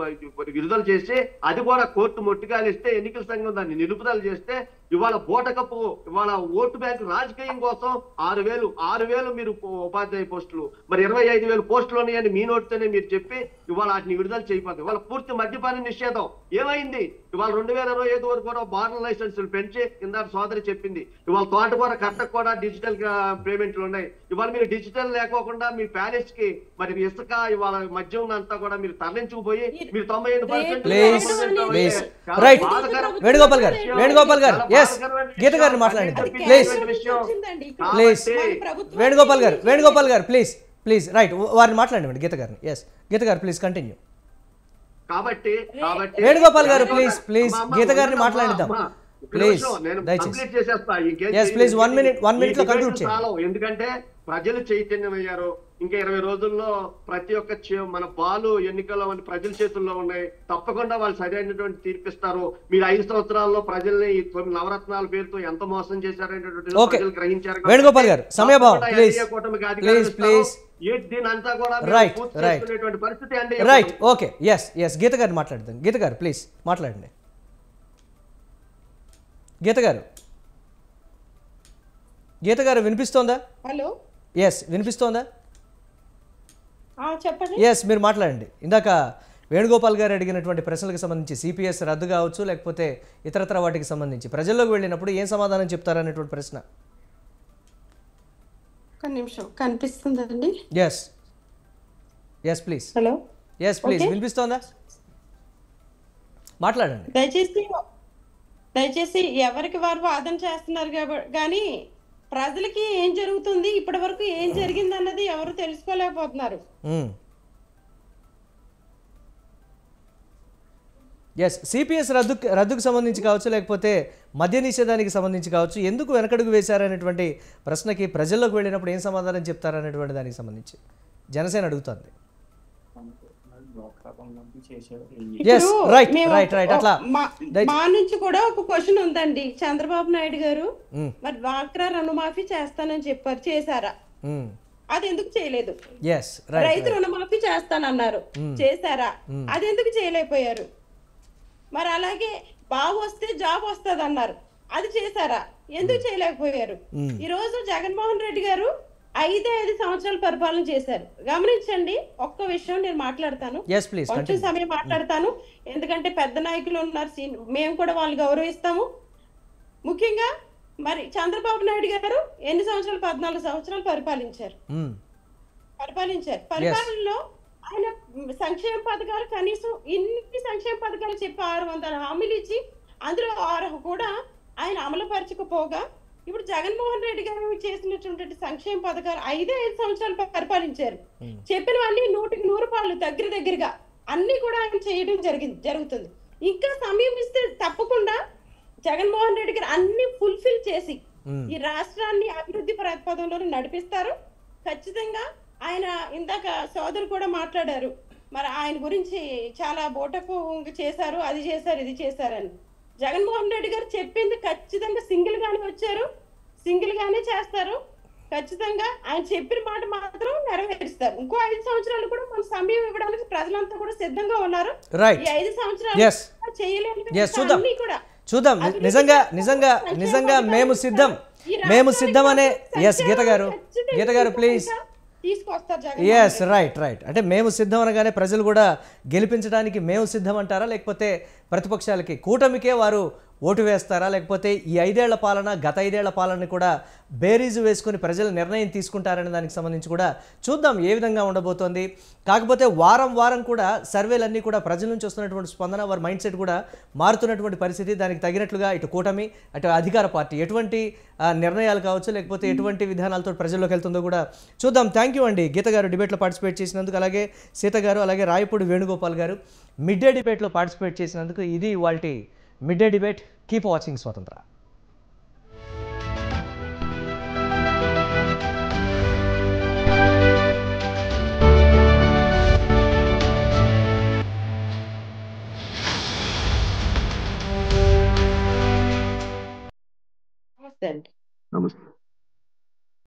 Speaker 4: విడుదల చేసి అది కూడా కోర్టు మొట్టిగాలిస్తే ఎన్నికల సంఘం దాన్ని నిలుపుదల చేస్తే ఇవాళ బూటకపు ఇవాళ ఓటు బ్యాంకు రాజకీయం కోసం 6,000 మీరు ఉపాధ్యాయ పోస్టులు, మరి 25,000 పోస్టులు ఉన్నాయని మీ నోటితోనే మీరు చెప్పి ఇవాళ వాటిని విడుదల చేయకపోతే ఇవాళ పూర్తి మద్యపాన నిషేధం ఏమైంది? ఇవాళ 2025 వరకు కూడా బార్డర్ లైసెన్సులు పెంచి కింద సోదరి చెప్పింది. ఇవాళ తోటకూర కట్టకు కూడా డిజిటల్ పేమెంట్లు ఉన్నాయి. ఇవాళ మీరు డిజిటల్ లేకోకుండా మీ ప్యాలెస్ కి మరి ఇసుక ఇవాళ మద్యం అంతా కూడా మీరు తరలించుకుపోయి మీరు 95%
Speaker 1: వేణుగోపాల్ గారు ఎస్ గీత గారిని మాట్లాడండి ప్లీజ్ ప్లీజ్. వేణుగోపాల్ గారు ప్లీజ్ రైట్ వారిని మాట్లాడండి గీత గారిని. Yes Gita garu please continue.
Speaker 4: కాబట్టి
Speaker 1: వేణుగోపాల్ గారు ప్లీజ్ గీత గారిని మాట్లాడిద్దాం ప్లీజ్ దయచేసి. ఎస్ ప్లీజ్ 1 minute లో కంక్లూడ్ చేయండి.
Speaker 4: ఎందుకంటే ప్రజలు చైతన్యమయ్యారు. ఇంకా 20 రోజుల్లో ప్రతి ఒక్క మన బాలు ఎన్నికల్లో ప్రజల చేతుల్లో ఉన్నాయి. తప్పకుండా వాళ్ళు సరైనటువంటి తీర్పిస్తారు. మీరు 5 సంవత్సరాల్లో ప్రజల్ని ఈ 9 నవరత్నాల పేరుతో ఎంత మోసం చేశారనేటువంటి ప్రజలు గ్రహించారు.
Speaker 1: వేణుగోపాల్ గారు సమయభావం ప్లీజ్
Speaker 4: దీని అంతా కూడా
Speaker 1: రైట్
Speaker 4: పరిస్థితి అండి.
Speaker 1: రైట్ ఓకే ఎస్ గీత గారిని మాట్లాడదాం. గీత గారు ప్లీజ్ మాట్లాడండి. గీత గారు వినిపిస్తోందా?
Speaker 2: హలో
Speaker 1: ఎస్ వినిపిస్తోందా?
Speaker 2: చెప్పండి.
Speaker 1: ఎస్ మీరు మాట్లాడండి. ఇందాక వేణుగోపాల్ గారు అడిగినటువంటి ప్రశ్నలకు సంబంధించి సిపిఎస్ రద్దు కావచ్చు లేకపోతే ఇతరత్ర వాటికి సంబంధించి ప్రజల్లోకి వెళ్ళినప్పుడు ఏం సమాధానం చెప్తారనేటువంటి ప్రశ్న.
Speaker 2: ఒక నిమిషం కనిపిస్తుందండి.
Speaker 1: Yes please.
Speaker 2: Hello
Speaker 1: yes please వినిపిస్తోందా? మాట్లాడండి.
Speaker 2: దయచేసి ఎవరికి వారు వాదన చేస్తున్నారు కానీ ప్రజలకి ఏం జరుగుతుంది, ఇప్పటి వరకు ఏం జరిగింది అన్నది ఎవరు తెలుసుకోలేకపోతున్నారు.
Speaker 1: ఎస్ సిపిఎస్ రద్దుకు సంబంధించి కావచ్చు లేకపోతే మద్య నిషేధానికి సంబంధించి కావచ్చు ఎందుకు వెనకడుగు వేశారనేటువంటి ప్రశ్నకి ప్రజల్లోకి వెళ్ళినప్పుడు ఏం సమాధానం చెప్తారనేటువంటి దానికి సంబంధించి జనసేన అడుగుతుంది.
Speaker 2: మా నుంచి కూడా ఒక క్వశ్చన్ ఉందండి. చంద్రబాబు నాయుడు గారు మరి డ్వాక్రా రుణమాఫీ చేస్తానని చెప్పారు, చేశారా? అది ఎందుకు చేయలేదు? రైతు రుణమాఫీ చేస్తానన్నారు, చేశారా? అది ఎందుకు చేయలేకపోయారు? మరి అలాగే బాబు వస్తే జాబ్ వస్తుంది అన్నారు, అది చేశారా? ఎందుకు చేయలేకపోయారు? ఈ రోజు జగన్మోహన్ రెడ్డి గారు 5 సంవత్సరాలు పరిపాలన చేశారు. గమనించండి, ఒక్క విషయం నేను మాట్లాడతాను, కొంచెం సమయం మాట్లాడతాను, ఎందుకంటే పెద్ద నాయకులు ఉన్నారు, మేము కూడా వాళ్ళని గౌరవిస్తాము. ముఖ్యంగా మరి చంద్రబాబు నాయుడు గారు ఎన్ని సంవత్సరాలు? 14 సంవత్సరాలు పరిపాలించారు. పరిపాలనలో ఆయన సంక్షేమ పథకాలు కనీసం ఇన్ని సంక్షేమ పథకాలు చెప్పి 600 హామీలు ఇచ్చి అందులో 6 కూడా ఆయన అమలుపరచకపోగా ఇప్పుడు జగన్మోహన్ రెడ్డి గారు చేసినటువంటి సంక్షేమ పథకాలు 5 సంవత్సరాలు పరిపాలించారు. చెప్పినవన్నీ 100% దగ్గరగా అన్ని కూడా ఆయన చేయడం జరుగుతుంది. ఇంకా సమయం ఇస్తే తప్పకుండా జగన్మోహన్ రెడ్డి గారు అన్ని ఫుల్ఫిల్ చేసి ఈ రాష్ట్రాన్ని అభివృద్ధి పదంలో నడిపిస్తారు. ఖచ్చితంగా ఆయన ఇందాక సోదరు కూడా మాట్లాడారు, మరి ఆయన గురించి చాలా బోటకు చేశారు, అది చేశారు, ఇది చేశారని. జగన్మోహన్ రెడ్డి గారు చెప్పింది ఖచ్చితంగా సింగిల్ గానే వచ్చారు, సింగిల్ గానే చేస్తారు. ఖచ్చితంగా ఆయన చెప్పిన మాట మాత్రం నెరవేరుస్తారు. ఇంకో 5 సంవత్సరాలు కూడా మన సమయం ఇవ్వడానికి ప్రజలంతా కూడా సిద్ధంగా ఉన్నారు. ఈ 5 సంవత్సరాలు చేయలేని కూడా
Speaker 1: చూద్దాం. నిజంగా మేము సిద్ధం అనే గీత గారు ప్లీజ్ రైట్ అంటే మేము సిద్ధం అనగానే ప్రజలు కూడా గెలిపించడానికి మేము సిద్ధం అంటారా, లేకపోతే ప్రతిపక్షాలకి కూటమికే వారు ఓటు వేస్తారా, లేకపోతే ఈ 5 ఏళ్ల పాలన గత 5 ఏళ్ల పాలనని కూడా బేరీజు వేసుకుని ప్రజలు నిర్ణయం తీసుకుంటారనే దానికి సంబంధించి కూడా చూద్దాం ఏ విధంగా ఉండబోతోంది. కాకపోతే వారం వారం కూడా సర్వేలన్నీ కూడా ప్రజల నుంచి వస్తున్నటువంటి స్పందన, వారి మైండ్ సెట్ కూడా మారుతున్నటువంటి పరిస్థితి. దానికి తగినట్లుగా ఇటు కూటమి అటు అధికార పార్టీ ఎటువంటి నిర్ణయాలు కావచ్చు, లేకపోతే ఎటువంటి విధానాలతో ప్రజల్లోకి వెళ్తుందో కూడా చూద్దాం. థ్యాంక్ యూ అండి గీత గారు డిబేట్లో పార్టిసిపేట్ చేసినందుకు, అలాగే సీత గారు, అలాగే రాయపూడి వేణుగోపాల్ గారు మిడ్ డే డిబేట్లో పార్టిసిపేట్ చేసినందుకు. ఇది ఇవాల్టి mid day debate. Keep watching స్వతంత్ర.